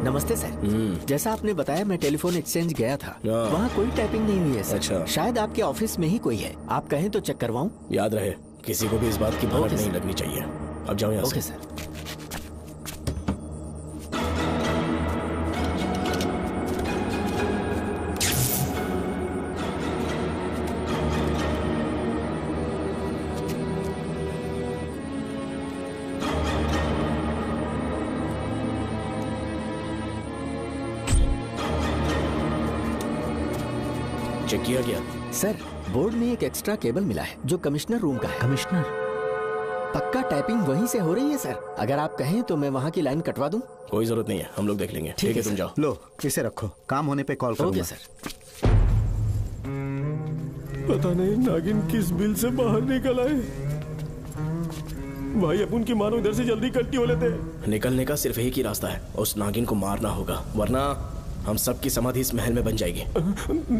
नमस्ते सर। जैसा आपने बताया मैं टेलीफोन एक्सचेंज गया था, वहाँ कोई टाइपिंग नहीं हुई है सर। अच्छा। शायद आपके ऑफिस में ही कोई है, आप कहें तो चेक करवाऊं? याद रहे, किसी को भी इस बात की भनक नहीं लगनी चाहिए। अब जाओ यहाँ से। Okay sir. चेक किया गया सर। बोर्ड में एक एक्स्ट्रा केबल मिला है जो कमिश्नर रूम का है। कमिश्नर? पक्का टाइपिंग वहीं से हो रही है सर। अगर आप कहें तो मैं वहाँ की लाइन कटवा दूं? कोई जरूरत नहीं है, हम लोग देख लेंगे। ठीक है, तुम जाओ। लो इसे रखो, काम होने पे कॉल करूंगा। Okay sir. पता नहीं नागिन किस बिल से बाहर निकल आए। भाई अपन की मानो इधर से जल्दी इकट्ठी हो लेते। निकलने का सिर्फ एक ही रास्ता है, उस नागिन को मारना होगा, वरना हम सबकी समाधि इस महल में बन जाएगी।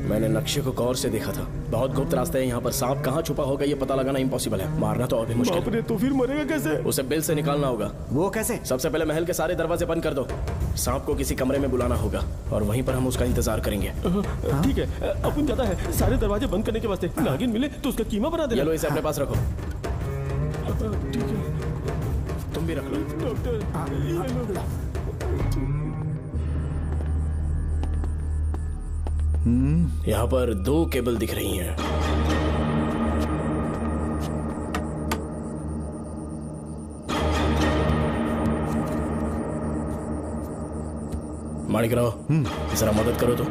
मैंने नक्शे को गौर से देखा था, बहुत गुप्त रास्ते हैं यहाँ पर। सांप कहाँ छुपा होगा ये पता लगाना इम्पॉसिबल है, मारना तो और भी मुश्किल है। तो फिर मरेगा कैसे? उसे बिल से निकालना होगा। वो कैसे? सबसे पहले महल के सारे दरवाजे बंद कर दो। सांप को किसी कमरे में बुलाना होगा और वहीं पर हम उसका इंतजार करेंगे। ठीक है, अपन जाता है। सारे दरवाजे बंद करने के वास्ते नागिन मिले तो उसका कीमा बना देना। चलो इसे अपने पास रखो। ठीक है, तुम भी रख लो। यहाँ पर 2 केबल दिख रही हैं। माणिकराव, जरा मदद करो तो।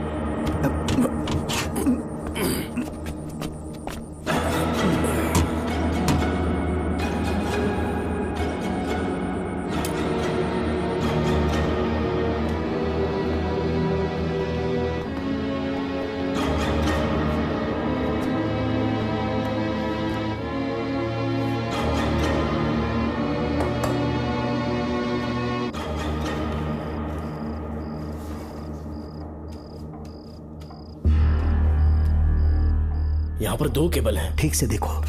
यहाँ पर 2 केबल हैं। ठीक से देखो।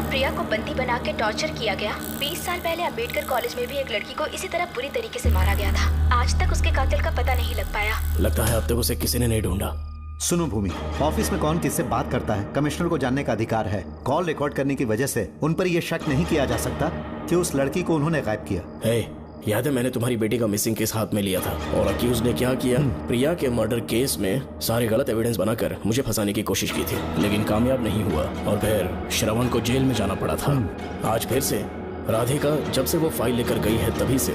प्रिया को बंदी बना के टॉर्चर किया गया। 20 साल पहले अंबेडकर कॉलेज में भी एक लड़की को इसी तरह बुरी तरीके से मारा गया था। आज तक उसके कातिल का पता नहीं लग पाया। लगता है अब तक उसे किसी ने नहीं ढूंढा। सुनो भूमि, ऑफिस में कौन किससे बात करता है कमिश्नर को जानने का अधिकार है। कॉल रिकॉर्ड करने की वजह से उन पर यह शक नहीं किया जा सकता कि उस लड़की को उन्होंने गायब किया। याद है मैंने तुम्हारी बेटी का मिसिंग केस हाथ में लिया था और अक्यूज ने क्या किया, प्रिया के मर्डर केस में सारे गलत एविडेंस बनाकर मुझे फंसाने की कोशिश की थी, लेकिन कामयाब नहीं हुआ और फिर श्रवण को जेल में जाना पड़ा था। आज फिर से राधिका जब से वो फाइल लेकर गई है तभी से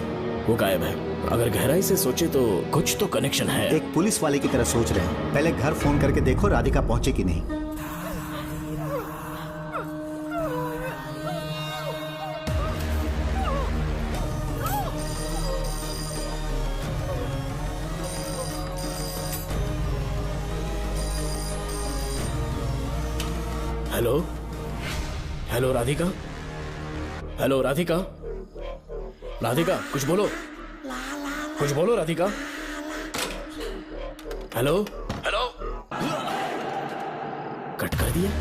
वो गायब है। अगर गहराई से सोचे तो कुछ तो कनेक्शन है। एक पुलिस वाले की तरह सोच रहे हैं। पहले घर फोन करके देखो राधिका पहुंचे कि नहीं। Hello hello Radhika, hello Radhika, Radhika कुछ बोलो, कुछ बोलो राधिका। हेलो हेलो, कट कर दिया।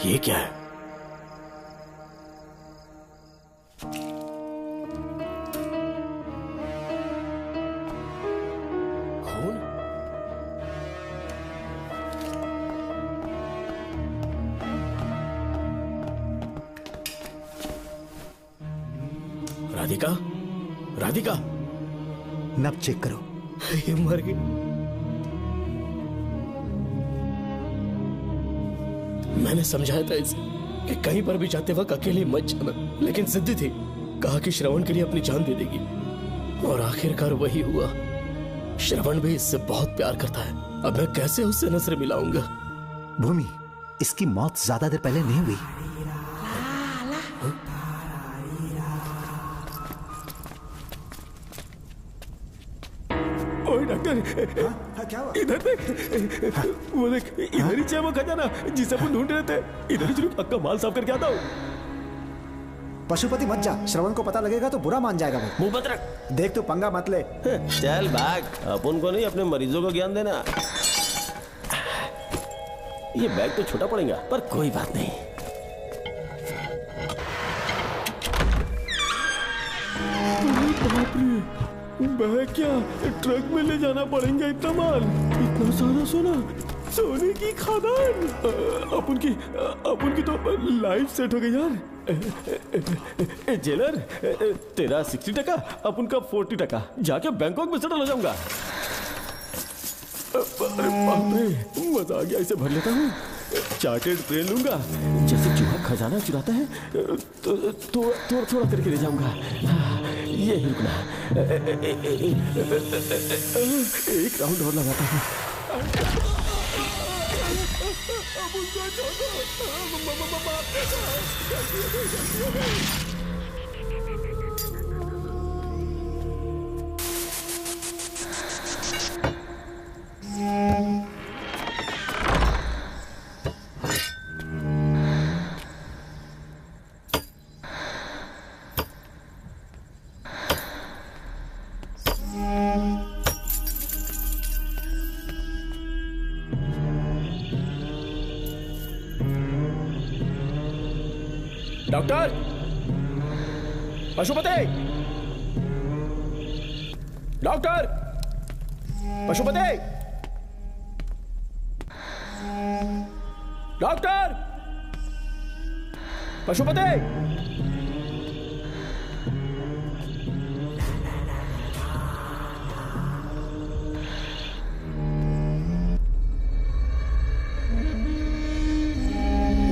ये क्या है? खून? राधिका, राधिका, नब चेक करो। ये मर गई। मैंने समझाया था इसे कि कहीं पर भी जाते वक्त अकेले मत जाना, लेकिन जिद्दी थी। कहा कि श्रवण के लिए अपनी जान दे देगी, और आखिरकार वही हुआ। श्रवण भी इससे बहुत प्यार करता है। अब मैं कैसे उससे नजर मिलाऊंगा? भूमि, इसकी मौत ज्यादा देर पहले नहीं हुई। ओए डॉक्टर, इधर देख, वो देख, इधर ही वो खजाना जिसे अपन ढूंढ रहे थे। इधर ही जरूर पक्का माल साफ करके आता हूँ। पशुपति मत जा, श्रवण को पता लगेगा तो बुरा मान जाएगा वो। मुंह मत रख। देख तू पंगा मत ले। चल भाग, अपन को नहीं अपने मरीजों को ज्ञान देना। ये बैग तो छोटा पड़ेगा, पर कोई बात नहीं। बाप रे, बैग क्या ट्रक में ले जाना पड़ेगा इतना माल, इतना सारा सोना, सोने की खदान। अपन की तो लाइफ सेट हो गई यार। जेलर, तेरा 60%, अपन का 40%। जाके बैंकॉक में सेटल हो जाऊंगा। अरे बाप रे, मजा आ गया। इसे भर लेता हूँ। चार्टेड ट्रेन लूंगा, जैसे चूहा खजाना चुराता है तो थोड़ा थोड़ा करके ले जाऊंगा। ये ही रुकना। एक राउंड और लगाता हूँ। Doctor, Pashupati, doctor, Pashupati, doctor, Pashupati.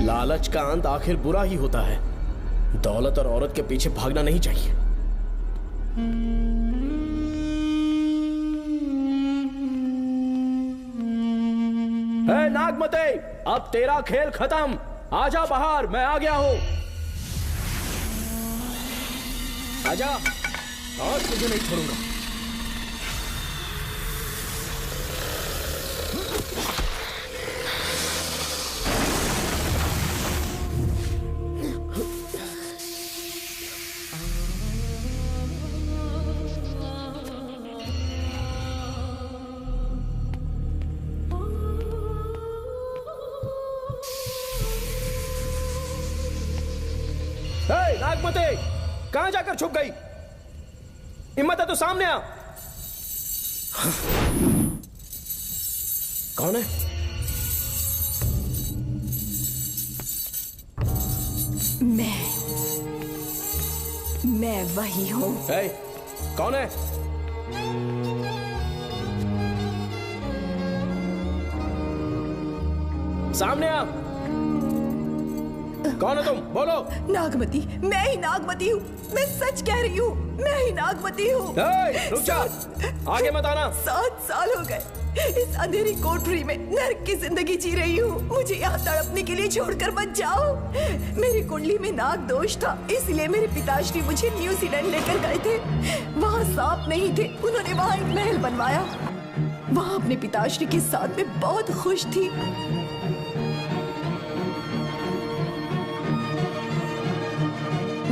लालच का अंत आखिर बुरा ही होता है। दौलत और औरत के पीछे भागना नहीं चाहिए। हे नागमते, अब तेरा खेल खत्म। आजा बाहर, मैं आ गया हूं। आजा, और तुझे नहीं छोड़ूंगा। नागमती, कहां जाकर छुप गई? हिम्मत है तो सामने आ। कौन है? मैं वही हूँ। कौन है? सामने आ। कौन है तुम? बोलो। नागमती, मैं ही नागमती हूँ। मैं सच कह रही हूँ, मैं ही नागमती हूँ। रुक जा, आगे मत आना। 7 साल हो गए इस अंधेरी कोठरी में नर्क की जिंदगी जी रही हूँ। मुझे यहाँ तड़पने के लिए छोड़कर मत जाओ। मेरी कुंडली में नाग दोष था, इसलिए मेरे पिताश्री मुझे न्यूजीलैंड लेकर गए थे। वहाँ सांप नहीं थे, उन्होंने वहाँ एक महल बनवाया। वहाँ अपने पिताश्री के साथ में बहुत खुश थी।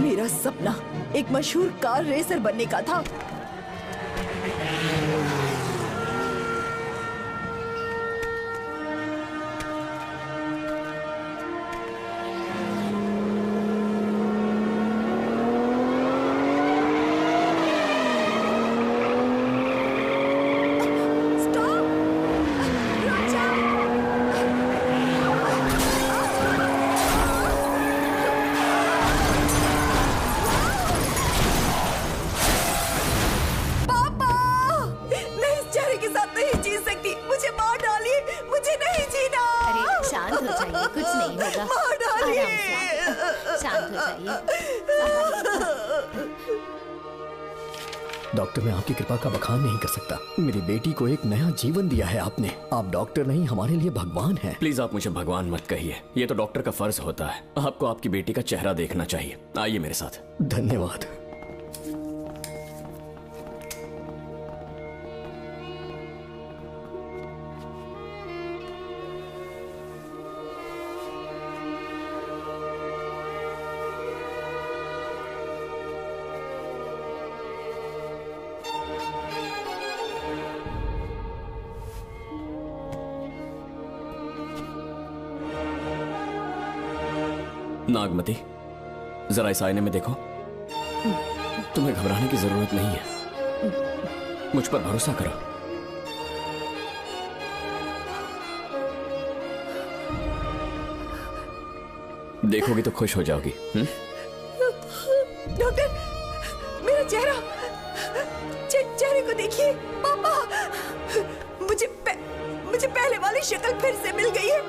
मेरा सपना एक मशहूर कार रेसर बनने का था। डॉक्टर, मैं आपकी कृपा का बखान नहीं कर सकता। मेरी बेटी को एक नया जीवन दिया है आपने। आप डॉक्टर नहीं, हमारे लिए भगवान हैं। प्लीज आप मुझे भगवान मत कहिए, ये तो डॉक्टर का फर्ज होता है। आपको आपकी बेटी का चेहरा देखना चाहिए। आइए मेरे साथ। धन्यवाद। नागमती, जरा इस आईने में देखो। तुम्हें घबराने की जरूरत नहीं है, मुझ पर भरोसा करो। देखोगी तो खुश हो जाओगी। डॉक्टर, मेरा चेहरा, चेहरे को देखिए। पापा, मुझे पहले वाली शक्ल फिर से मिल गई है।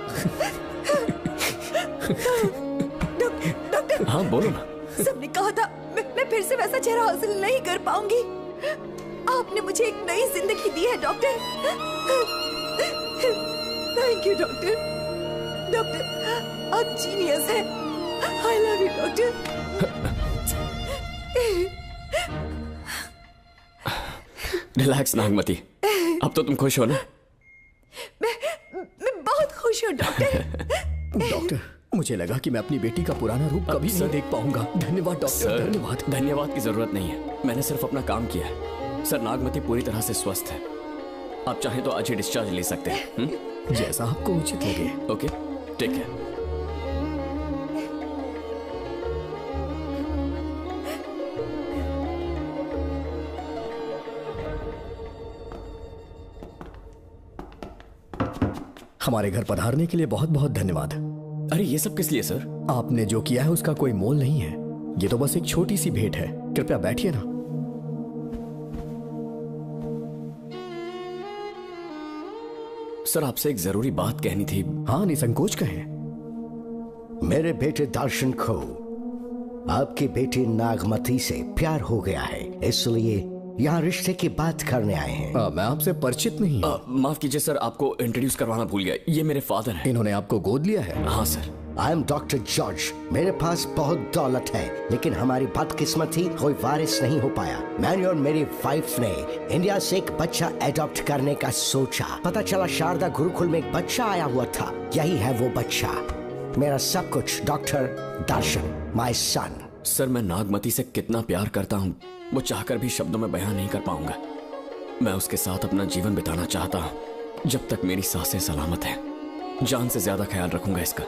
डॉक्टर, हाँ बोलो ना। सबने कहा था मैं फिर से वैसा चेहरा हासिल नहीं कर पाऊंगी। आपने मुझे एक नई जिंदगी दी है doctor. Thank you doctor. Doctor, आप जीनियस हैं। I love you doctor. Relax Nagmati, अब तो तुम खुश हो ना? मैं बहुत खुश हूँ डॉक्टर। डॉक्टर, मुझे लगा कि मैं अपनी बेटी का पुराना रूप कभी नहीं देख पाऊंगा। धन्यवाद डॉक्टर, धन्यवाद। धन्यवाद की जरूरत नहीं है, मैंने सिर्फ अपना काम किया है। सर, नागमती पूरी तरह से स्वस्थ है। आप चाहें तो आज ही डिस्चार्ज ले सकते हैं। जैसा आपको उचित लगे। Okay, take care. हमारे घर पधारने के लिए बहुत बहुत धन्यवाद। अरे ये सब किस लिए सर? आपने जो किया है उसका कोई मोल नहीं है। ये तो बस एक छोटी सी भेंट है। कृपया बैठिए ना। सर, आपसे एक जरूरी बात कहनी थी। हाँ, निसंकोच कहें। मेरे बेटे दर्शन को आपकी बेटी नागमती से प्यार हो गया है, इसलिए यहाँ रिश्ते की बात करने आए हैं। मैं आपसे परिचित नहीं। माफ कीजिए सर, आपको इंट्रोड्यूस करवाना भूल गया। ये मेरे फादर हैं। इन्होंने आपको गोद लिया है? हाँ sir. I am doctor George. मेरे पास बहुत दौलत है, लेकिन हमारी बदकिस्मती कोई वारिस नहीं हो पाया। मैंने और मेरी वाइफ ने इंडिया से एक बच्चा एडॉप्ट करने का सोचा। पता चला शारदा गुरुकुल में एक बच्चा आया हुआ था। यही है वो बच्चा, मेरा सब कुछ। Doctor Darshan, my son. Sir, मैं नागमती से कितना प्यार करता हूँ वो चाहकर भी शब्दों में बयान नहीं कर पाऊंगा। मैं उसके साथ अपना जीवन बिताना चाहता हूँ जब तक मेरी सांसें सलामत हैं। जान से ज्यादा ख्याल रखूंगा इसका।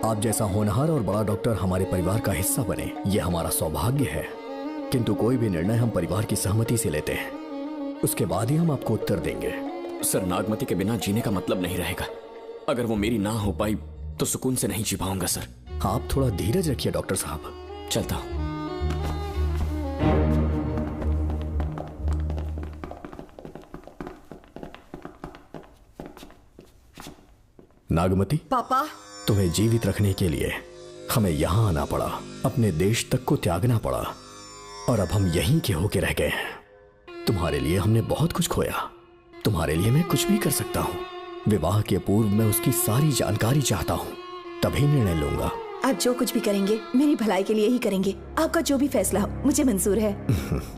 आप जैसा होनहार और बड़ा डॉक्टर हमारे परिवार का हिस्सा बने, ये हमारा सौभाग्य है। किंतु कोई भी निर्णय हम परिवार की सहमति से लेते हैं, उसके बाद ही हम आपको उत्तर देंगे। सर, नागमती के बिना जीने का मतलब नहीं रहेगा। अगर वो मेरी ना हो पाई तो सुकून से नहीं जी पाऊंगा सर। आप थोड़ा धीरज रखिए डॉक्टर साहब। चलता हूं। नागमती, पापा, तुम्हें जीवित रखने के लिए हमें यहाँ आना पड़ा, अपने देश तक को त्यागना पड़ा, और अब हम यहीं के होके रह गए हैं। तुम्हारे लिए हमने बहुत कुछ खोया, तुम्हारे लिए मैं कुछ भी कर सकता हूँ। विवाह के पूर्व मैं उसकी सारी जानकारी चाहता हूँ, तभी निर्णय लूंगा। आप जो कुछ भी करेंगे मेरी भलाई के लिए ही करेंगे। आपका जो भी फैसला हो मुझे मंजूर है।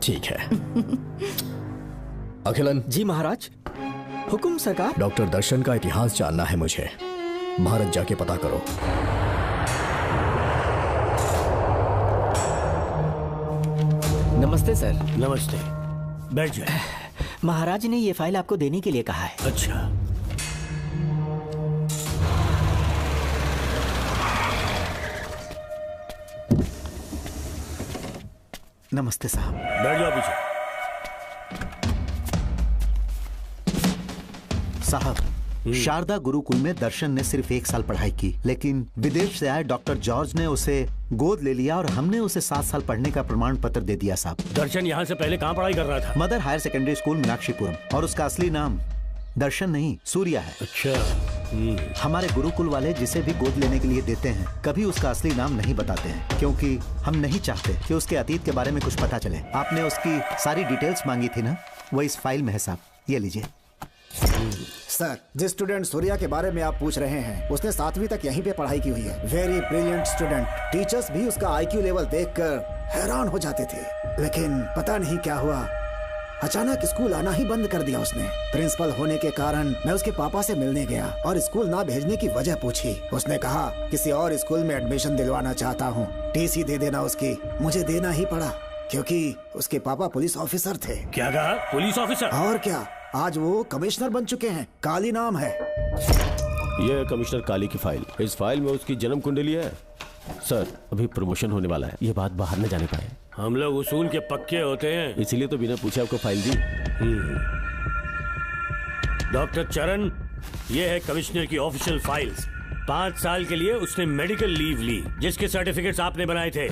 ठीक है। अखिलन। जी महाराज। हुकुम सरकार। डॉक्टर दर्शन का इतिहास जानना है मुझे। भारत जाके पता करो। नमस्ते सर। नमस्ते, बैठ जाए। महाराज ने ये फाइल आपको देने के लिए कहा है। अच्छा। नमस्ते साहब। बैठ जाओ पीछे। साहब, शारदा गुरुकुल में दर्शन ने सिर्फ 1 साल पढ़ाई की, लेकिन विदेश से आए डॉक्टर जॉर्ज ने उसे गोद ले लिया और हमने उसे 7 साल पढ़ने का प्रमाण पत्र दे दिया साहब। दर्शन यहाँ से पहले कहाँ पढ़ाई कर रहा था? Mother higher secondary school Meenakshipuram, और उसका असली नाम दर्शन नहीं सूर्या है। अच्छा। हमारे गुरुकुल वाले जिसे भी गोद लेने के लिए देते हैं कभी उसका असली नाम नहीं बताते हैं, क्योंकि हम नहीं चाहते कि उसके अतीत के बारे में कुछ पता चले। आपने उसकी सारी डिटेल्स मांगी थी ना, वो इस फाइल में है साहब, ये लीजिए। सर, जिस स्टूडेंट सूर्या के बारे में आप पूछ रहे हैं उसने 7वीं तक यहीं पे पढ़ाई की हुई है। Very brilliant student. टीचर्स भी उसका IQ लेवल देखकर हैरान हो जाते थे, लेकिन पता नहीं क्या हुआ, अचानक स्कूल आना ही बंद कर दिया उसने। प्रिंसिपल होने के कारण मैं उसके पापा से मिलने गया और स्कूल ना भेजने की वजह पूछी। उसने कहा किसी और स्कूल में एडमिशन दिलवाना चाहता हूँ, TC दे देना उसकी। मुझे देना ही पड़ा क्योंकि उसके पापा पुलिस ऑफिसर थे। क्या कहा? Police officer? और क्या, आज वो कमिश्नर बन चुके हैं। काली नाम है। यह है कमिश्नर काली की फाइल। इस फाइल में उसकी जन्म कुंडली है। सर, अभी प्रमोशन होने वाला है, ये बात बाहर न जाने पाए। हम लोग उसूल के पक्के होते हैं, इसीलिए तो बिना पूछे आपको फाइल दी। डॉक्टर चरण, ये है कमिश्नर की ऑफिशियल फाइल्स। 5 साल के लिए उसने मेडिकल लीव ली, जिसके सर्टिफिकेट्स आपने बनाए थे।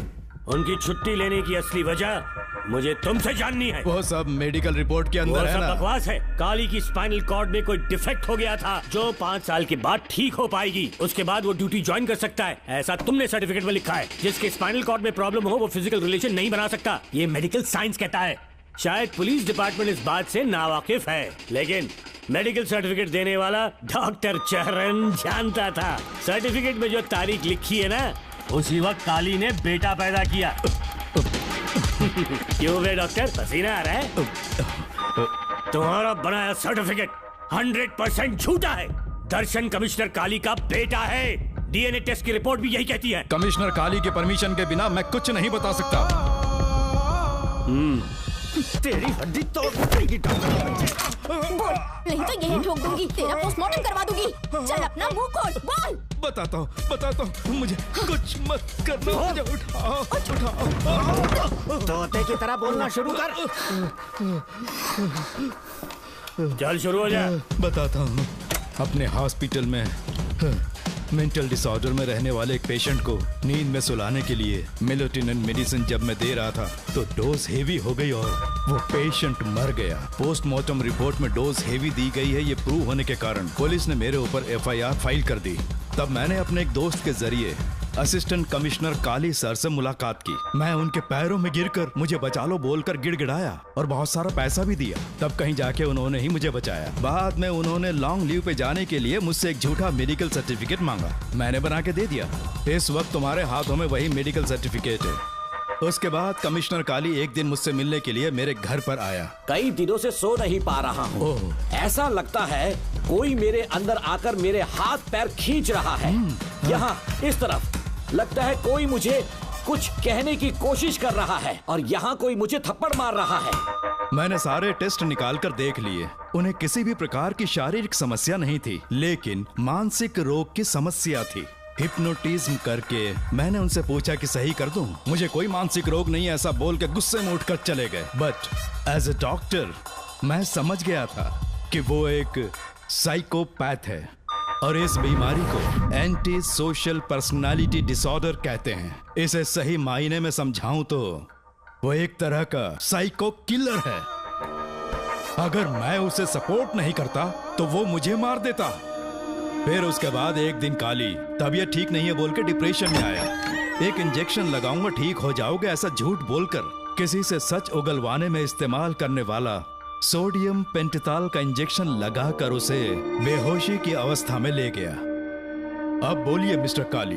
उनकी छुट्टी लेने की असली वजह मुझे तुमसे जाननी है। वो सब मेडिकल रिपोर्ट के अंदर है ना? बकवास है। काली की स्पाइनल कॉर्ड में कोई डिफेक्ट हो गया था जो 5 साल के बाद ठीक हो पाएगी। उसके बाद वो ड्यूटी ज्वाइन कर सकता है, ऐसा तुमने सर्टिफिकेट में लिखा है। जिसके स्पाइनल कॉर्ड में प्रॉब्लम हो वो फिजिकल रिलेशन नहीं बना सकता, ये मेडिकल साइंस कहता है। शायद पुलिस डिपार्टमेंट इस बात से नावाकिफ है, लेकिन मेडिकल सर्टिफिकेट देने वाला डॉक्टर चरण जानता था। सर्टिफिकेट में जो तारीख लिखी है ना, उसी वक्त काली ने बेटा पैदा किया। क्यों बे डॉक्टर, पसीना आ रहा है? तुम्हारा बनाया सर्टिफिकेट 100% झूठा है। दर्शन कमिश्नर काली का बेटा है। DNA टेस्ट की रिपोर्ट भी यही कहती है। कमिश्नर काली के परमिशन के बिना मैं कुछ नहीं बता सकता। तेरी हड्डी तोड़ देगी नहीं तो यही ठोक दूंगी, तेरा पोस्टमार्टम करवा दूंगी। चल अपना मुंह खोल, बोल। बताता हूँ, मुझे कुछ मत करना। मुझे उठाओ। तोते की तरह बोलना शुरू कर। चल शुरू हो जा। बताता हूँ, अपने हॉस्पिटल में मेंटल डिसऑर्डर में रहने वाले एक पेशेंट को नींद में सुलाने के लिए मेलेटोनिन मेडिसिन जब मैं दे रहा था तो डोज हेवी हो गई और वो पेशेंट मर गया। पोस्टमार्टम रिपोर्ट में डोज हेवी दी गई है, ये प्रूव होने के कारण पुलिस ने मेरे ऊपर FIR फाइल कर दी। तब मैंने अपने एक दोस्त के जरिए असिस्टेंट कमिश्नर काली सर से मुलाकात की। मैं उनके पैरों में गिरकर मुझे बचा लो बोलकर गिड़गिड़ाया और बहुत सारा पैसा भी दिया। तब कहीं जाके उन्होंने ही मुझे बचाया। बाद में उन्होंने लॉन्ग लीव पे जाने के लिए मुझसे एक झूठा मेडिकल सर्टिफिकेट मांगा, मैंने बना के दे दिया। इस वक्त तुम्हारे हाथों में वही मेडिकल सर्टिफिकेट है। उसके बाद कमिश्नर काली एक दिन मुझसे मिलने के लिए मेरे घर पर आया। कई दिनों से सो नहीं पा रहा हूँ। ऐसा लगता है कोई मेरे अंदर आकर मेरे हाथ पैर खींच रहा है। यहाँ इस तरफ लगता है कोई मुझे कुछ कहने की कोशिश कर रहा है और यहाँ कोई मुझे थप्पड़ मार रहा है। मैंने सारे टेस्ट निकाल कर देख लिए, उन्हें किसी भी प्रकार की शारीरिक समस्या नहीं थी, लेकिन मानसिक रोग की समस्या थी। हिप्नोटिज्म करके मैंने उनसे पूछा कि सही कर दूं। मुझे कोई मानसिक रोग नहीं है ऐसा बोल के गुस्से में उठकर चले गए। बट एज ए डॉक्टर मैं समझ गया था कि वो एक साइकोपैथ है और इस बीमारी को एंटी सोशल पर्सनालिटी डिसऑर्डर कहते हैं। इसे सही मायने में समझाऊं तो वो एक तरह का साइको किलर है। अगर मैं उसे सपोर्ट नहीं करता तो वो मुझे मार देता। फिर उसके बाद एक दिन काली तबीयत ठीक नहीं है बोल के डिप्रेशन में आया। एक इंजेक्शन लगाऊंगा ठीक हो जाओगे ऐसा झूठ बोलकर किसी से सच उगलवाने में इस्तेमाल करने वाला सोडियम पेंटथॉल का इंजेक्शन लगाकर उसे बेहोशी की अवस्था में ले गया। अब बोलिए मिस्टर काली,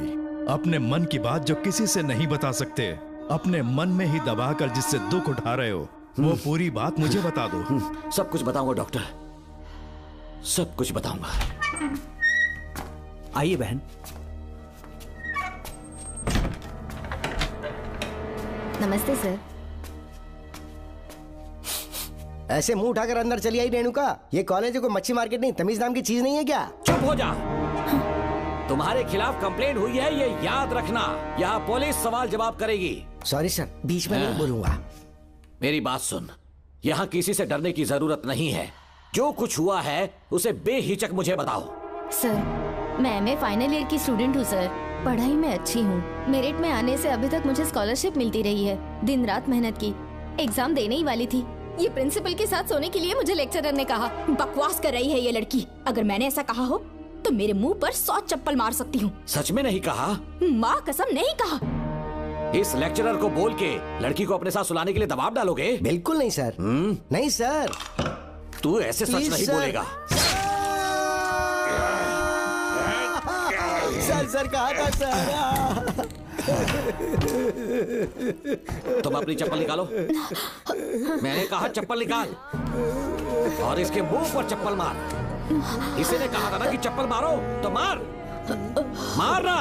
अपने मन की बात जो किसी से नहीं बता सकते, अपने मन में ही दबाकर जिससे दुख उठा रहे हो, वो पूरी बात मुझे बता दो। सब कुछ बताऊंगा डॉक्टर, सब कुछ बताऊंगा। आइए बहन। नमस्ते सर। ऐसे मुंह उठाकर अंदर चली आई रेणुका। ये कॉलेज को मच्छी मार्केट नहीं, तमीज नाम की चीज नहीं है क्या? चुप हो जा। तुम्हारे खिलाफ कंप्लेंट हुई है ये याद रखना। यहाँ पुलिस सवाल जवाब करेगी। सॉरी सर, बीच में नहीं बोलूंगा। मेरी बात सुन, यहाँ किसी से डरने की जरूरत नहीं है। जो कुछ हुआ है उसे बेहिचक मुझे बताओ। सर मैं एमए फाइनल ईयर की स्टूडेंट हूँ सर। पढ़ाई में अच्छी हूँ। मेरिट में आने से अभी तक मुझे स्कॉलरशिप मिलती रही है। दिन रात मेहनत की, एग्जाम देने ही वाली थी। ये प्रिंसिपल के साथ सोने के लिए मुझे लेक्चरर ने कहा। बकवास कर रही है ये लड़की। अगर मैंने ऐसा कहा हो तो मेरे मुंह पर 100 चप्पल मार सकती हूँ। सच में नहीं कहा? माँ कसम नहीं कहा। इस लेक्चरर को बोल के लड़की को अपने साथ सुलाने के लिए दबाव डालोगे? बिल्कुल नहीं सर। नहीं सर। तू ऐसे सच नहीं बोलेगा। सर कहा था सर। तुम अपनी चप्पल निकालो। मैंने कहा चप्पल निकाल और इसके मुंह पर चप्पल मार। इसी ने कहा था ना कि चप्पल मारो तो मार। मारना।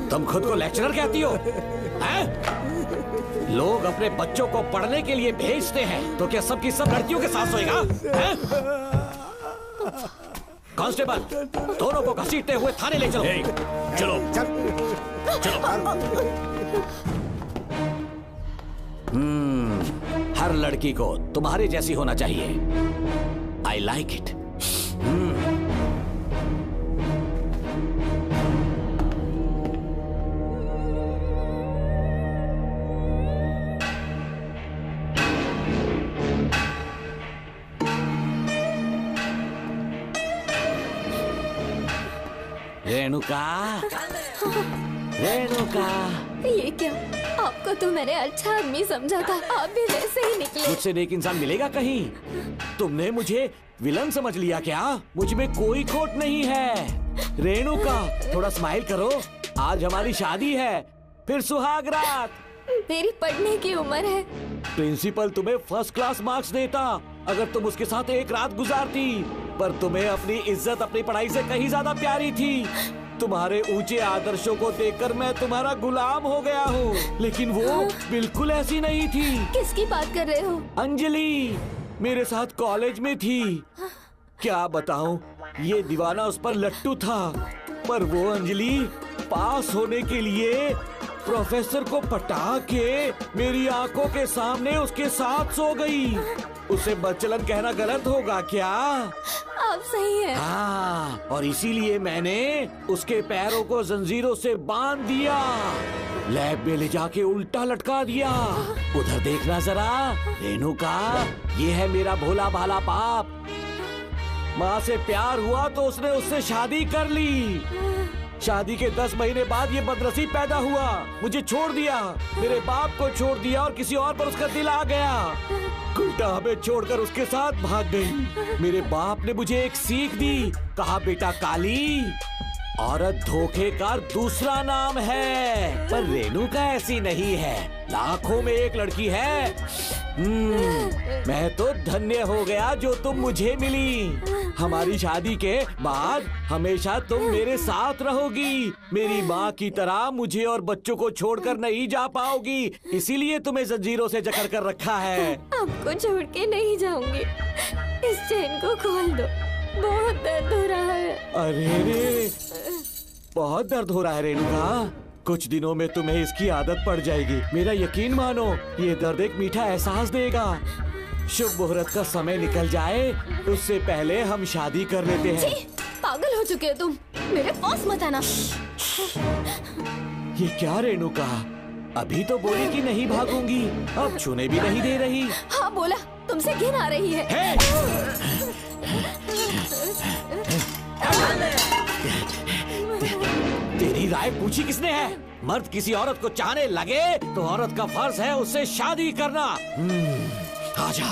तुम खुद को लेक्चरर कहती हो हैं? लोग अपने बच्चों को पढ़ने के लिए भेजते हैं तो क्या सबकी सब लड़कियों के साथ सोएगा? कांस्टेबल, दोनों को घसीटते हुए थाने ले चलो। चलो हर लड़की को तुम्हारे जैसी होना चाहिए। I like it. Renuka, Renuka. ये क्या? आपको तो मैंने अच्छा आदमी समझा था, आप भी वैसे ही निकले। मुझसे नेक इंसान मिलेगा कहीं? तुमने मुझे विलन समझ लिया क्या? मुझ में कोई खोट नहीं है। रेणुका थोड़ा स्माइल करो, आज हमारी शादी है, फिर सुहाग रात। मेरी पढ़ने की उम्र है। प्रिंसिपल तुम्हें फर्स्ट क्लास मार्क्स देता अगर तुम उसके साथ एक रात गुजारती, पर तुम्हें अपनी इज्जत अपनी पढ़ाई से कहीं ज्यादा प्यारी थी। तुम्हारे ऊंचे आदर्शों को देखकर मैं तुम्हारा गुलाम हो गया हूँ, लेकिन वो बिल्कुल ऐसी नहीं थी। किसकी बात कर रहे हो? अंजलि मेरे साथ कॉलेज में थी। क्या बताऊं, ये दीवाना उस पर लट्टू था, पर वो अंजलि पास होने के लिए प्रोफेसर को पटा के मेरी आंखों के सामने उसके साथ सो गई। उसे बदचलन कहना गलत होगा क्या? आप सही हैं। हाँ, और इसीलिए मैंने उसके पैरों को जंजीरों से बांध दिया, लैब में ले जाके उल्टा लटका दिया। उधर देखना जरा रेणुका, ये है मेरा भोला भाला पाप। माँ से प्यार हुआ तो उसने उससे शादी कर ली। शादी के 10 महीने बाद ये बदनसीब पैदा हुआ, मुझे छोड़ दिया, मेरे बाप को छोड़ दिया और किसी और पर उसका दिल आ गया। उल्टा हमें छोड़कर उसके साथ भाग गई। मेरे बाप ने मुझे एक सीख दी, कहा बेटा काली, औरत धोखे का दूसरा नाम है, पर रेणुका ऐसी नहीं है, लाखों में एक लड़की है। मैं तो धन्य हो गया जो तुम मुझे मिली। हमारी शादी के बाद हमेशा तुम मेरे साथ रहोगी। मेरी माँ की तरह मुझे और बच्चों को छोड़कर नहीं जा पाओगी, इसीलिए तुम्हें जंजीरों से जकड़ कर रखा है। आपको छोड़ के नहीं जाऊंगी। इस चेन को खोल दो। बहुत दर्द हो रहा है। अरे रे, बहुत दर्द हो रहा है रेणुका। कुछ दिनों में तुम्हें इसकी आदत पड़ जाएगी। मेरा यकीन मानो, ये दर्द एक मीठा एहसास देगा। शुभ मुहूर्त का समय निकल जाए उससे पहले हम शादी कर लेते हैं। पागल हो चुके हो तुम, मेरे पास मत आना। ये क्या रेणुका, अभी तो बोली कि नहीं भागूंगी, अब छूने भी नहीं दे रही। हाँ बोला, तुमसे घिन आ रही है। तेरी राय पूछी किसने है? मर्द किसी औरत को चाहने लगे तो औरत का फर्ज है उससे शादी करना। आजा।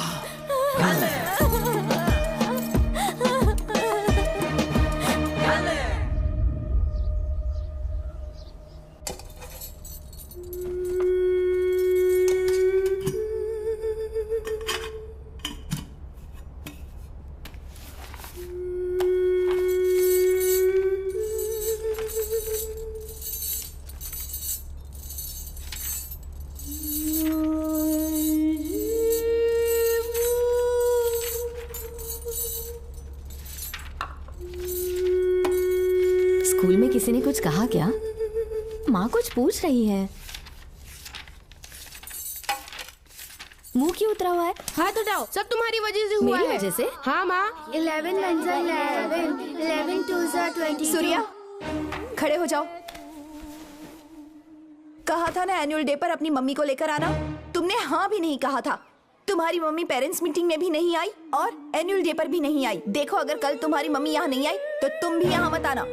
स्कूल में किसी ने कुछ कहा क्या? माँ कुछ पूछ रही है। मुंह क्यों उतरा हुआ है? हाथ उठाओ, सब तुम्हारी वजह से हुआ है। मेरी वजह से? हाँ माँ। 11 1 11, 11 2 22। सूर्या, खड़े हो जाओ। कहा था ना एनुअल डे पर अपनी मम्मी को लेकर आना, तुमने हाँ भी नहीं कहा था। तुम्हारी मम्मी पेरेंट्स मीटिंग में भी नहीं आई और एनुअल डे पर भी नहीं आई। देखो, अगर कल तुम्हारी मम्मी यहाँ नहीं आई तो तुम भी यहाँ मत आना।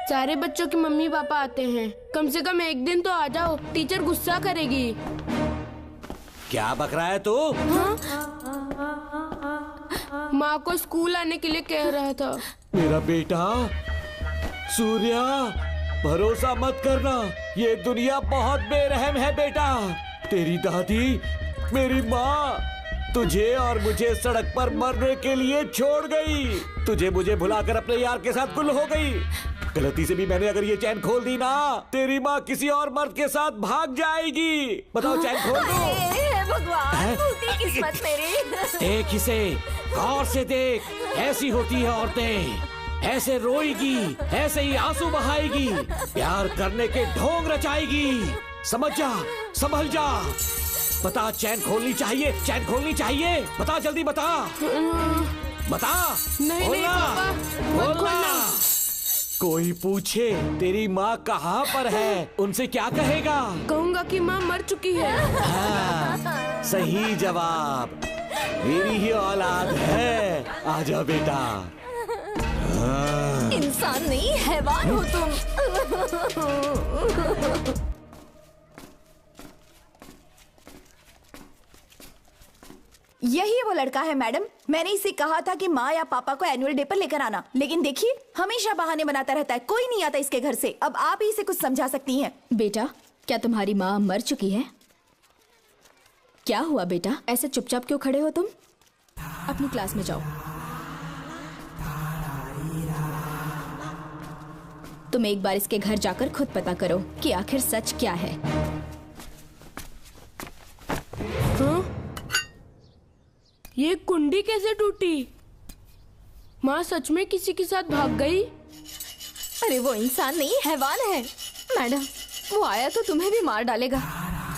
सारे बच्चों की मम्मी पापा आते हैं, कम से कम एक दिन तो आ जाओ, टीचर गुस्सा करेगी। क्या बक रहा है तू? माँ को स्कूल आने के लिए कह रहा था। मेरा बेटा सूर्या, भरोसा मत करना, ये दुनिया बहुत बेरहम है बेटा। तेरी दादी, मेरी माँ तुझे और मुझे सड़क पर मरने के लिए छोड़ गई। तुझे मुझे भुलाकर अपने यार के साथ गुल हो गई। गलती से भी मैंने अगर ये चैन खोल दी ना, तेरी माँ किसी और मर्द के साथ भाग जाएगी। बताओ, चैन खोल दो। भगवान, टूटी किस्मत मेरी। देख इसे, गौर से देख, ऐसी होती है औरतें, ऐसे रोएगी, ऐसे ही आंसू बहाएगी, प्यार करने के ढोंग रचाएगी। समझ जा, संभल जा। बता, चैन खोलनी चाहिए, चैन खोलनी चाहिए। बता, जल्दी बता, बता। नहीं नहीं पापा, मत खोलना। कोई पूछे तेरी माँ कहाँ पर है, उनसे क्या कहेगा? कहूँगा कि माँ मर चुकी है। हाँ, सही जवाब। मेरी ही औलाद है। आजा बेटा। हाँ। इंसान नहीं, हैवान हो तुम। यही वो लड़का है मैडम। मैंने इसे कहा था कि माँ या पापा को एनुअल डे पर लेकर आना, लेकिन देखिए हमेशा बहाने बनाता रहता है, कोई नहीं आता इसके घर से। अब आप ही इसे कुछ समझा सकती हैं। बेटा, क्या तुम्हारी माँ मर चुकी है? क्या हुआ बेटा, ऐसे चुपचाप क्यों खड़े हो तुम? अपनी क्लास में जाओ। तुम एक बार इसके घर जाकर खुद पता करो कि आखिर सच क्या है। ये कुंडी कैसे टूटी? माँ सच में किसी के साथ भाग गई? अरे वो इंसान नहीं, हैवान है। मैडम, वो आया तो तुम्हें भी मार डालेगा।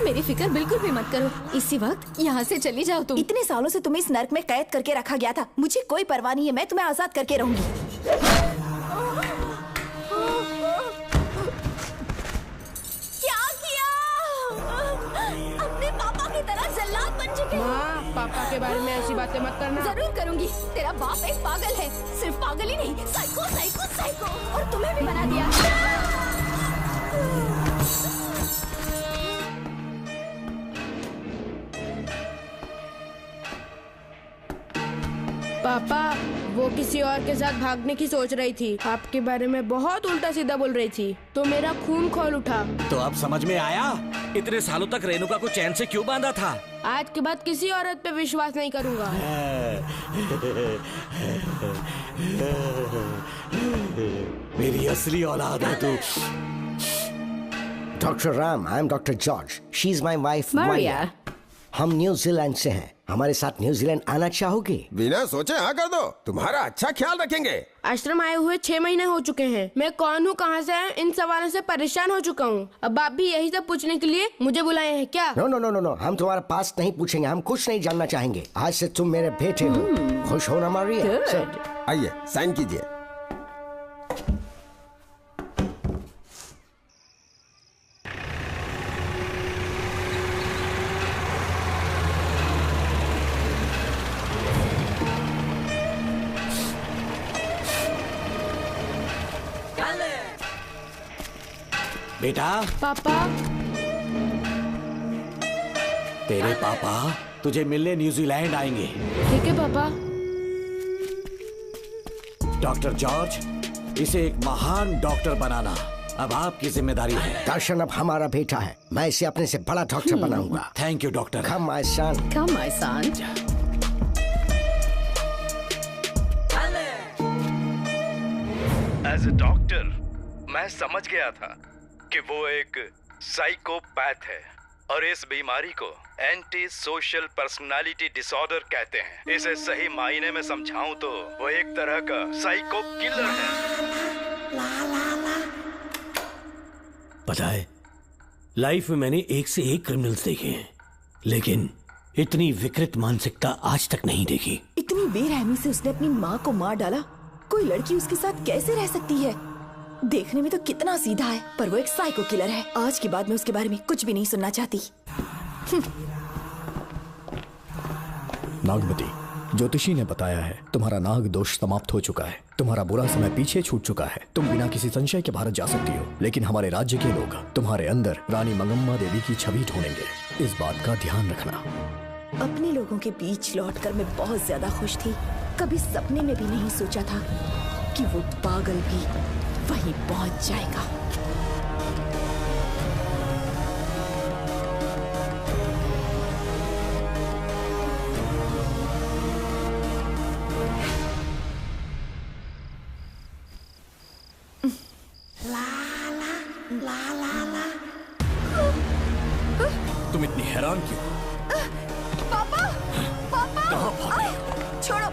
मेरी फिक्र बिल्कुल भी मत करो। इसी वक्त यहाँ से चली जाओ तुम। इतने सालों से तुम्हें इस नर्क में कैद करके रखा गया था, मुझे कोई परवाह नहीं है, मैं तुम्हें आजाद करके रहूंगी। माँ, पापा के बारे में ऐसी बातें मत करना। जरूर करूंगी। तेरा बाप एक पागल है, सिर्फ पागल ही नहीं, साइको साइको साइको। और तुम्हें भी बना दिया। पापा, वो किसी और के साथ भागने की सोच रही थी, आपके बारे में बहुत उल्टा सीधा बोल रही थी, तो मेरा खून खौल उठा। तो अब समझ में आया इतने सालों तक रेणुका को चैन से क्यों बांधा था। आज के बाद किसी औरत पे विश्वास नहीं करूंगा। मेरी असली औलाद है तू। Doctor Ram, I am doctor George, she is my wife Maria. हम न्यूजीलैंड से हैं। हमारे साथ न्यूजीलैंड आना चाहोगे? बिना सोचे हाँ कर दो, तुम्हारा अच्छा ख्याल रखेंगे। आश्रम आए हुए 6 महीने हो चुके हैं। मैं कौन हूँ, कहाँ से आया, इन सवालों से परेशान हो चुका हूँ। अब आप भी यही सब पूछने के लिए मुझे बुलाए हैं क्या? No no no no no, हम तुम्हारा पास नहीं पूछेंगे, हम कुछ नहीं जानना चाहेंगे। आज से तुम मेरे बेटे हो। खुश हो ना मारिया? आइए साइन कीजिए। बेटा। पापा। तेरे पापा तुझे मिलने न्यूजीलैंड आएंगे। ठीक है पापा। डॉक्टर जॉर्ज, इसे एक महान डॉक्टर बनाना अब आपकी जिम्मेदारी है। दर्शन अब हमारा बेटा है, मैं इसे अपने से बड़ा डॉक्टर बनाऊंगा। Thank you doctor. Come my son. Come my son. As a doctor मैं समझ गया था कि वो एक साइकोपैथ है और इस बीमारी को एंटी सोशल पर्सनालिटी डिसऑर्डर कहते हैं। इसे सही मायने में समझाऊं तो वो एक तरह का साइको किलर है। पता है, लाइफ में मैंने एक से एक क्रिमिनल्स देखे हैं, लेकिन इतनी विकृत मानसिकता आज तक नहीं देखी। इतनी बेरहमी से उसने अपनी माँ को मार डाला। कोई लड़की उसके साथ कैसे रह सकती है? देखने में तो कितना सीधा है, पर वो एक साइको किलर है। आज के बाद मैं उसके बारे में कुछ भी नहीं सुनना चाहती। नागमती, ज्योतिषी ने बताया है तुम्हारा नाग दोष समाप्त हो चुका है। तुम्हारा बुरा समय पीछे छूट चुका है। तुम बिना किसी संशय के भारत जा सकती हो, लेकिन हमारे राज्य के लोग तुम्हारे अंदर रानी मंगम्मा देवी की छवि ढूंढेंगे। इस बात का ध्यान रखना। अपने लोगों के बीच लौटकर मैं बहुत ज्यादा खुश थी। कभी सपने में भी नहीं सोचा था कि वो पागल भी वहीं पहुंच जाएगा। तुम इतनी हैरान क्यों? पापा, पापा, छोड़ो।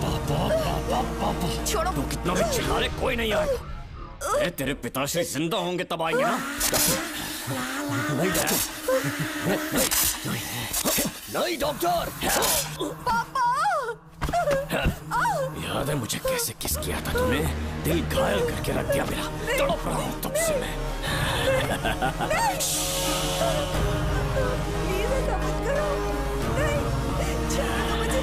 पापा छोड़ो। तू कितना भी चिल्ला ले, कोई नहीं आएगा। तेरे पिताश्री जिंदा होंगे तब आएंगे ना। नहीं डॉक्टर, नहीं डॉक्टर। पापा। याद है मुझे कैसे किस किया था तूने? दिल घायल करके रख दिया मेरा। तड़प रहा हूं तब से मैं। प्लीज ऐसा मत करो। नहीं, छोड़ो मुझे।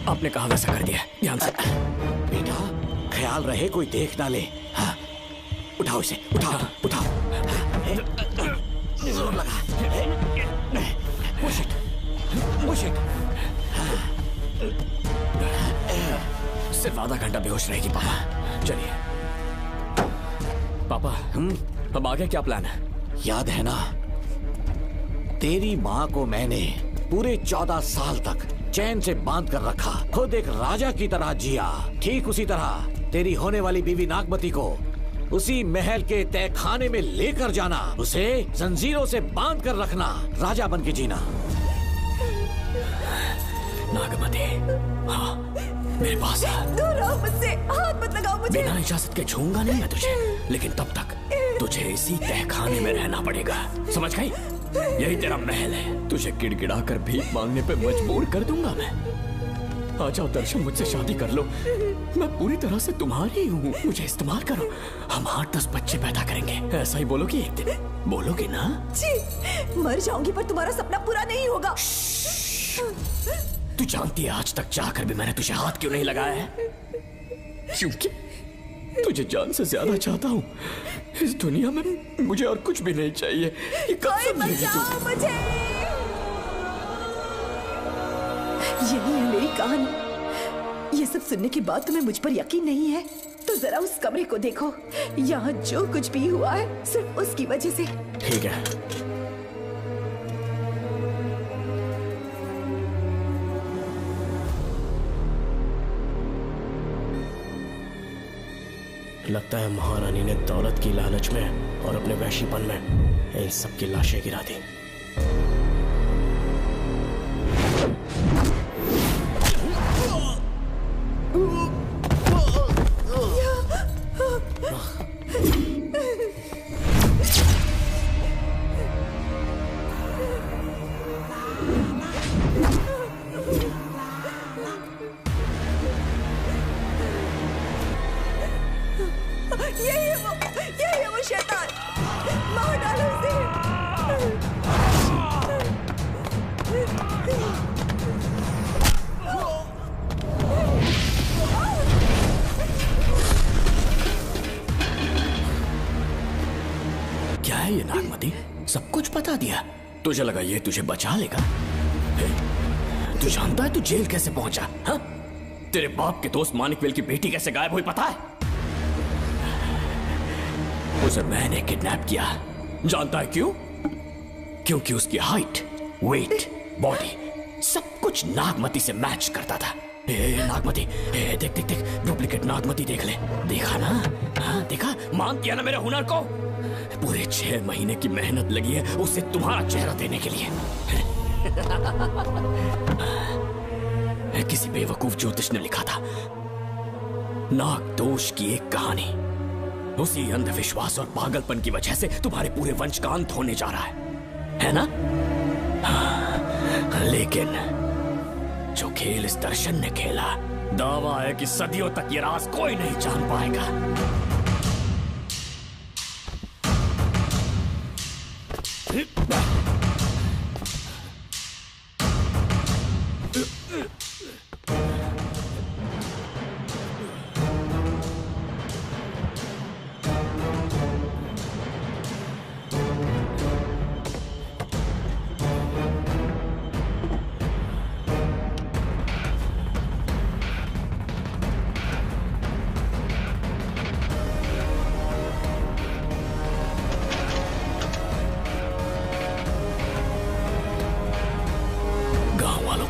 आपने कहा वैसा कर दिया, ध्यान से। बेटा ख्याल रहे कोई देख ना ले। हाँ, उठाओ इसे, उठाओ उठाओ। जोर लगा। Push it, push it. सिर्फ आधा घंटा बेहोश रहेगी पापा। चलिए पापा, अब आगे क्या प्लान है? याद है ना, तेरी माँ को मैंने पूरे 14 साल तक चैन से बांध कर रखा। खुद एक राजा की तरह जिया। ठीक उसी तरह तेरी होने वाली बीवी नागमती को उसी महल के तहखाने में लेकर जाना, उसे जंजीरों से बांध कर रखना, राजा बन के जीना। नागमती, हाँ मेरे पास दूर रहो मुझसे, हाथ मत लगाओ मुझे। बिना इजाजत के छूंगा नहीं मैं तुझे, लेकिन तब तक तुझे इसी तहखाने में रहना पड़ेगा, समझ गई? यही तेरा महल है। तुझे गिड़गिड़ा कर भीख मांगने पे मजबूर कर दूंगा मैं। आ जाओ दर्शन, मुझसे शादी कर लो। मैं पूरी तरह से तुम्हारी हूँ, मुझे इस्तेमाल करो। हम 8-10 बच्चे पैदा करेंगे। ऐसा ही बोलोगी एक दिन? बोलोगी ना? जी, मर जाऊंगी पर तुम्हारा सपना पूरा नहीं होगा। तू जानती है आज तक चाहकर भी मैंने तुझे हाथ क्यों नहीं लगाया है? तुझे जान से ज्यादा चाहता हूँ। इस दुनिया में मुझे और कुछ भी नहीं चाहिए। ये कब समझेगी तू? मुझे यही है मेरी कहानी। ये सब सुनने के बाद तुम्हें मुझ पर यकीन नहीं है तो जरा उस कमरे को देखो। यहाँ जो कुछ भी हुआ है सिर्फ उसकी वजह से। ठीक है, लगता है महारानी ने दौलत की लालच में और अपने वैशीपन में इन सब की लाशें गिरा दी। यही है वो शैतान। मार डालो उसे। क्या है ये नागमती? सब कुछ बता दिया। तुझे लगा ये तुझे बचा लेगा? तू जानता है तू जेल कैसे पहुंचा? हाँ? तेरे बाप के दोस्त मानिकवेल की बेटी कैसे गायब हुई पता है? उसे मैंने किडनैप किया। जानता है क्यों? क्योंकि उसकी हाइट, वेट, बॉडी सब कुछ नागमती से मैच करता था। नागमती, देख देख देख, डुप्लीकेट नागमती देख ले। देखा ना? हाँ देखा? मान दिया ना मेरे हुनर को? पूरे 6 महीने की मेहनत लगी है उसे तुम्हारा चेहरा देने के लिए। किसी बेवकूफ ज्योतिष ने लिखा था नाग दोष की एक कहानी। उसी अंधविश्वास और पागलपन की वजह से तुम्हारे पूरे वंश का अंत होने जा रहा है ना? हाँ, लेकिन जो खेल इस दर्शन ने खेला, दावा है कि सदियों तक ये राज कोई नहीं जान पाएगा।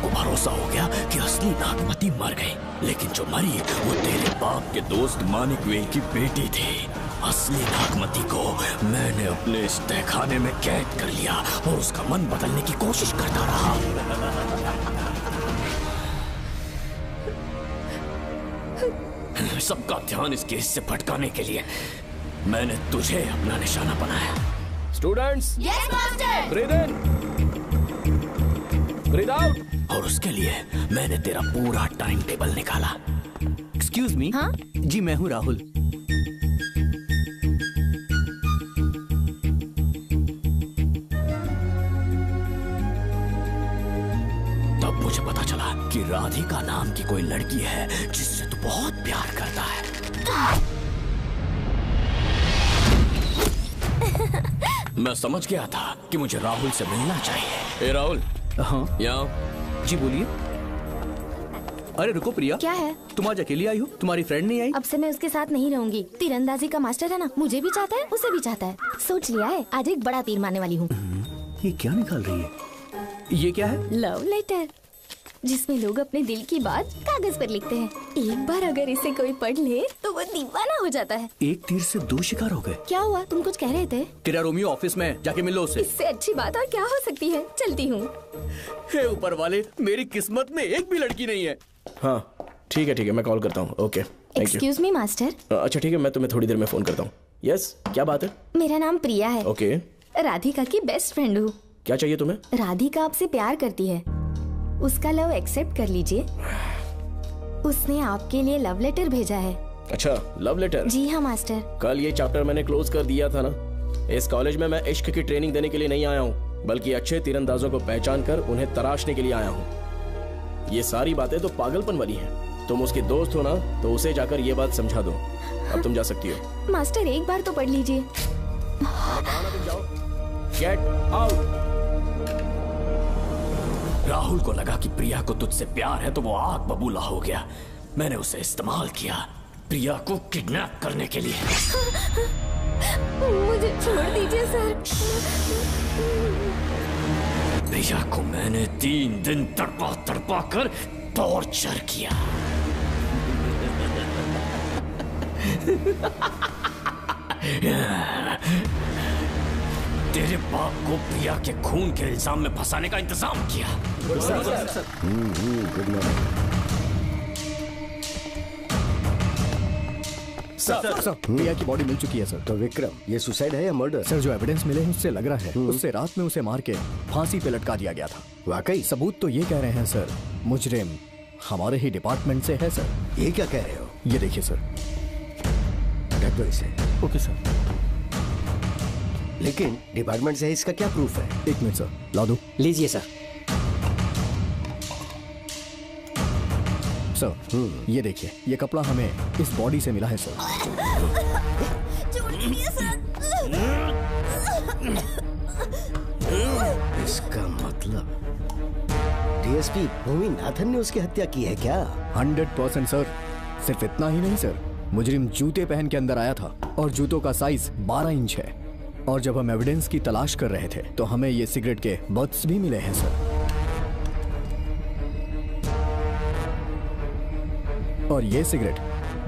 भरोसा हो गया कि असली नागमती मर गई, लेकिन जो मरी वो तेरे बाप के दोस्त मानिकवेल की बेटी थी। असली नागमती को मैंने अपने इस तहखाने में कैद कर लिया और उसका मन बदलने की कोशिश करता रहा। सबका ध्यान इस केस से भटकाने के लिए मैंने तुझे अपना निशाना बनाया। Students, yes master. ब्रीथ इन, ब्रीथ आउट। और उसके लिए मैंने तेरा पूरा टाइम टेबल निकाला। Excuse me. हाँ? जी मैं हूँ राहुल। तब मुझे पता चला कि राधिका नाम की कोई लड़की है जिससे तू बहुत प्यार करता है। मैं समझ गया था कि मुझे राहुल से मिलना चाहिए। राहुल। हाँ यहाँ। जी बोलिए। अरे रुको प्रिया। क्या है? तुम आज अकेली आई हो? तुम्हारी फ्रेंड नहीं आई? अब से मैं उसके साथ नहीं रहूंगी। तीरंदाजी का मास्टर है ना, मुझे भी चाहता है उसे भी चाहता है। सोच लिया है, आज एक बड़ा तीर मारने वाली हूँ। ये क्या निकाल रही है? ये क्या है? लव लेटर, जिसमें लोग अपने दिल की बात कागज पर लिखते हैं। एक बार अगर इसे कोई पढ़ ले तो वो दीवाना हो जाता है। एक तीर से 2 शिकार हो गए। क्या हुआ? तुम कुछ कह रहे थे? तेरा रोमियो ऑफिस में, जाके मिलो उससे। इससे अच्छी बात और क्या हो सकती है? चलती हूँ। हे ऊपर वाले, मेरी किस्मत में एक भी लड़की नहीं है। हाँ ठीक है, मैं कॉल करता हूँ। Okay, thank you. Excuse me master. अच्छा ठीक है, मैं तुम्हें थोड़ी देर में फोन करता हूँ। यस, क्या बात है? मेरा नाम प्रिया है। ओके। राधिका की बेस्ट फ्रेंड हूँ। क्या चाहिए तुम्हें? राधिका आपसे प्यार करती है, उसका लव एक्सेप्ट कर लीजिए। उसने आपके लिए लव लेटर भेजा है। अच्छा, लव लेटर? जी हाँ मास्टर। कल ये चैप्टर मैंने क्लोज कर दिया था ना। इस कॉलेज में मैं इश्क की ट्रेनिंग देने के लिए नहीं आया हूँ, बल्कि अच्छे तीरंदाजों को पहचान कर उन्हें तराशने के लिए आया हूँ। ये सारी बातें तो पागलपन वाली हैं। तुम उसकी दोस्त हो ना, तो उसे जाकर ये बात समझा दो। अब तुम जा सकती हो। मास्टर एक बार तो पढ़ लीजिए। Get out. राहुल को लगा कि प्रिया को तुझसे प्यार है तो वो आग बबूला हो गया। मैंने उसे इस्तेमाल किया प्रिया को किडनैप करने के लिए। मुझे छोड़ दीजिए सर। प्रिया को मैंने 3 दिन तड़पा तड़पा कर टॉर्चर किया। तेरे बाप को प्रिया के खून के इल्जाम में फंसाने का इंतजाम किया। सर, प्रिया की बॉडी मिल चुकी है सर। तो विक्रम, ये सुसाइड है या मर्डर? सर, जो एविडेंस मिले हैं उससे लग रहा है उससे रात में उसे मार के फांसी पे लटका दिया गया था। वाकई? सबूत तो ये कह रहे हैं सर, मुजरिम हमारे ही डिपार्टमेंट से है सर। ये क्या कह रहे हो? ये देखिए सर। ढक दो इसे। Okay sir. लेकिन डिपार्टमेंट से है, इसका क्या प्रूफ है? 1 मिनट सर, ला दो। लीजिए सर। सर, ये देखिए, ये कपड़ा हमें इस बॉडी से मिला है सर। छोड़ दीजिए सर। इसका मतलब डीएसपी भूमि नाथन ने उसकी हत्या की है क्या? 100% सर। सिर्फ इतना ही नहीं सर, मुजरिम जूते पहन के अंदर आया था और जूतों का साइज 12 इंच है। और जब हम एविडेंस की तलाश कर रहे थे तो हमें ये सिगरेट के बट्स भी मिले हैं सर। और ये सिगरेट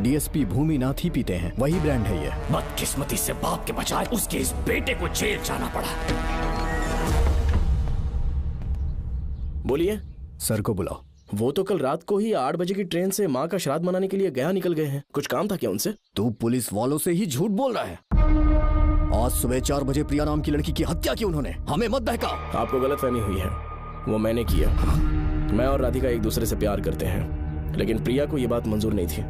डीएसपी भूमि नाथ ही पीते हैं, वही ब्रांड है ये। बदकिस्मती से बाप के बजाय उसके इस बेटे को जेल जाना पड़ा। बोलिए। सर को बुलाओ। वो तो कल रात को ही 8 बजे की ट्रेन से माँ का श्राद्ध मनाने के लिए गया निकल गए हैं। कुछ काम था क्या उनसे? तू पुलिस वालों से ही झूठ बोल रहा है। आज सुबह 4 बजे प्रिया नाम की लड़की की हत्या की उन्होंने। हमें मत बहका। आपको गलतफहमी हुई है, वो मैंने किया। मैं और राधिका एक दूसरे से प्यार करते हैं, लेकिन प्रिया को ये बात मंजूर नहीं थी।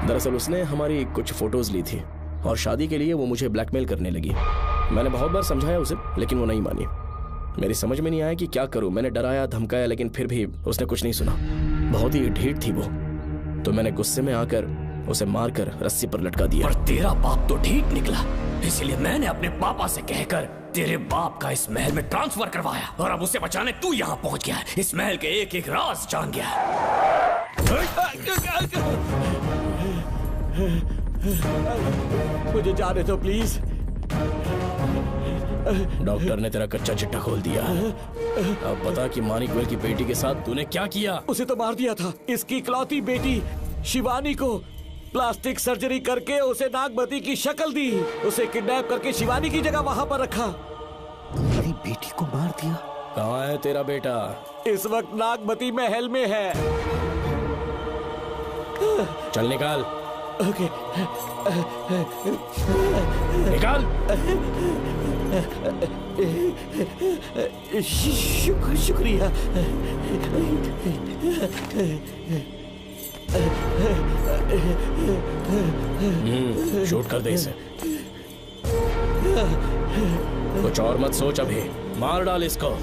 दरअसल उसने हमारी कुछ फोटोज ली थी और शादी के लिए वो मुझे ब्लैकमेल करने लगी। मैंने बहुत बार समझाया उसे, लेकिन वो नहीं मानी। मेरी समझ में नहीं आया कि क्या करूं। मैंने डराया धमकाया, लेकिन फिर भी उसने कुछ नहीं सुना। बहुत ही ढीठ थी वो, तो मैंने गुस्से में आकर उसे मारकर रस्सी पर लटका दिया। पर तेरा बाप तो ढीठ निकला, इसलिए मैंने अपने पापा से कहकर तेरे बाप का इस महल में ट्रांसफर करवाया। और अब उसे बचाने तू यहाँ पहुंच गया है। इस महल के एक एक राज जान गया है। मुझे जाने दो प्लीज। डॉक्टर ने तेरा कच्चा चिट्ठा खोल दिया। अब बता कि मानिकवेल की बेटी के साथ तूने क्या किया? उसे तो मार दिया था। इसकी इकलौती बेटी शिवानी को प्लास्टिक सर्जरी करके उसे नागमती की शक्ल दी। उसे किडनैप करके शिवानी की जगह वहां पर रखा। मेरी बेटी को मार दिया? कहाँ है तेरा बेटा? इस वक्त नागमती महल में है। चल निकाल। ओके। निकाल। शुक्रिया। शूट कर दे इसे। कुछ और मत सोच, अभी मार डाल इसको।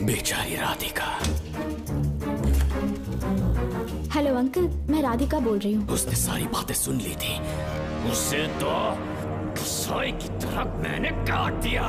बेचारी राधिका। हेलो अंकल, मैं राधिका बोल रही हूँ। उसने सारी बातें सुन ली थी। उसे तो कसाई की तरह मैंने काट दिया।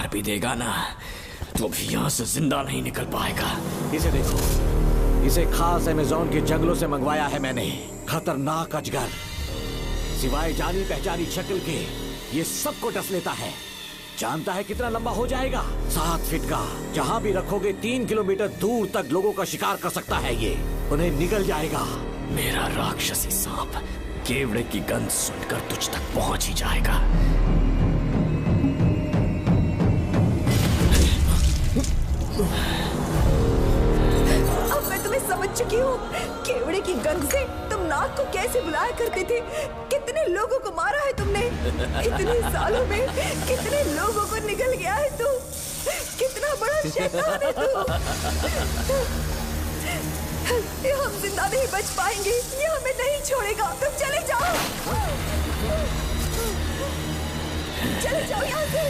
मार भी देगा ना तो भी यहाँ से जिंदा नहीं निकल पाएगा। इसे देखो, इसे खास अमेज़न के जंगलों से मंगवाया है मैंने। खतरनाक अजगर, सिवाय जानी पहचानी शक्ल के ये सबको डस लेता है। जानता है कितना लंबा हो जाएगा? 7 फीट का। जहाँ भी रखोगे 3 किलोमीटर दूर तक लोगों का शिकार कर सकता है ये। उन्हें निगल जाएगा। मेरा राक्षसी सांप केवड़े की गंध सुनकर तुझ तक पहुंच ही जाएगा। अब मैं तुम्हें समझ चुकी हूँ। केवड़े की गंध से तुम नाग को कैसे बुलाया करते थे। कितने लोगों को मारा है तुमने। इतने सालों में कितने लोगों को निगल गया है तू। कितना बड़ा शैतान है तू। ये हम जिंदा नहीं बच पाएंगे। ये हमें नहीं छोड़ेगा। तुम चले जाओ, चले जाओ यहाँ से।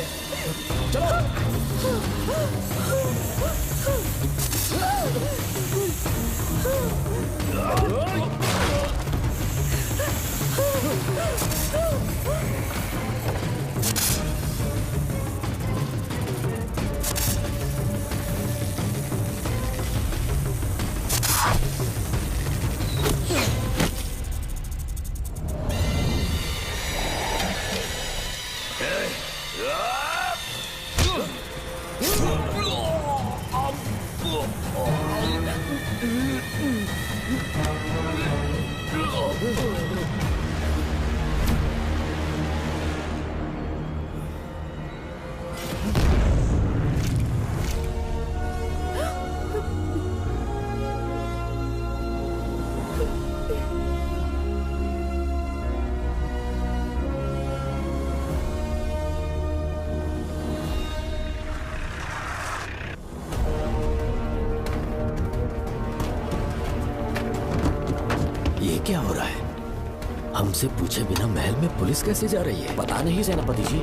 क्या हो रहा है? हमसे पूछे बिना महल में पुलिस कैसे जा रही है? पता नहीं सेनापति जी।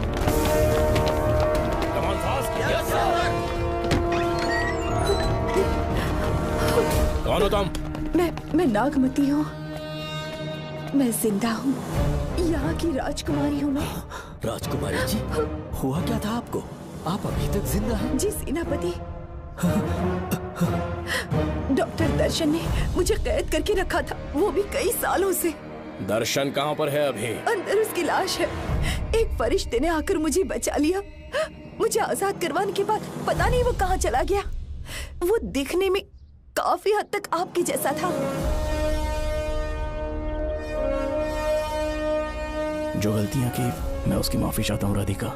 कौन हो तुम? मैं नागमती हूँ। मैं जिंदा हूँ। यहाँ की राजकुमारी हूँ मैं। राजकुमारी जी, हुआ क्या था आपको? आप अभी तक जिंदा हैं? जी सेनापति। डॉक्टर दर्शन ने मुझे कैद करके रखा था, वो भी कई सालों से। दर्शन कहाँ पर है अभी? अंदर उसकी लाश है। एक फरिश्ते ने आकर मुझे बचा लिया। मुझे आजाद करवाने के बाद पता नहीं वो कहाँ चला गया। वो दिखने में काफी हद तक आपके जैसा था। जो गलतियां की मैं उसकी माफी चाहता हूँ राधिका।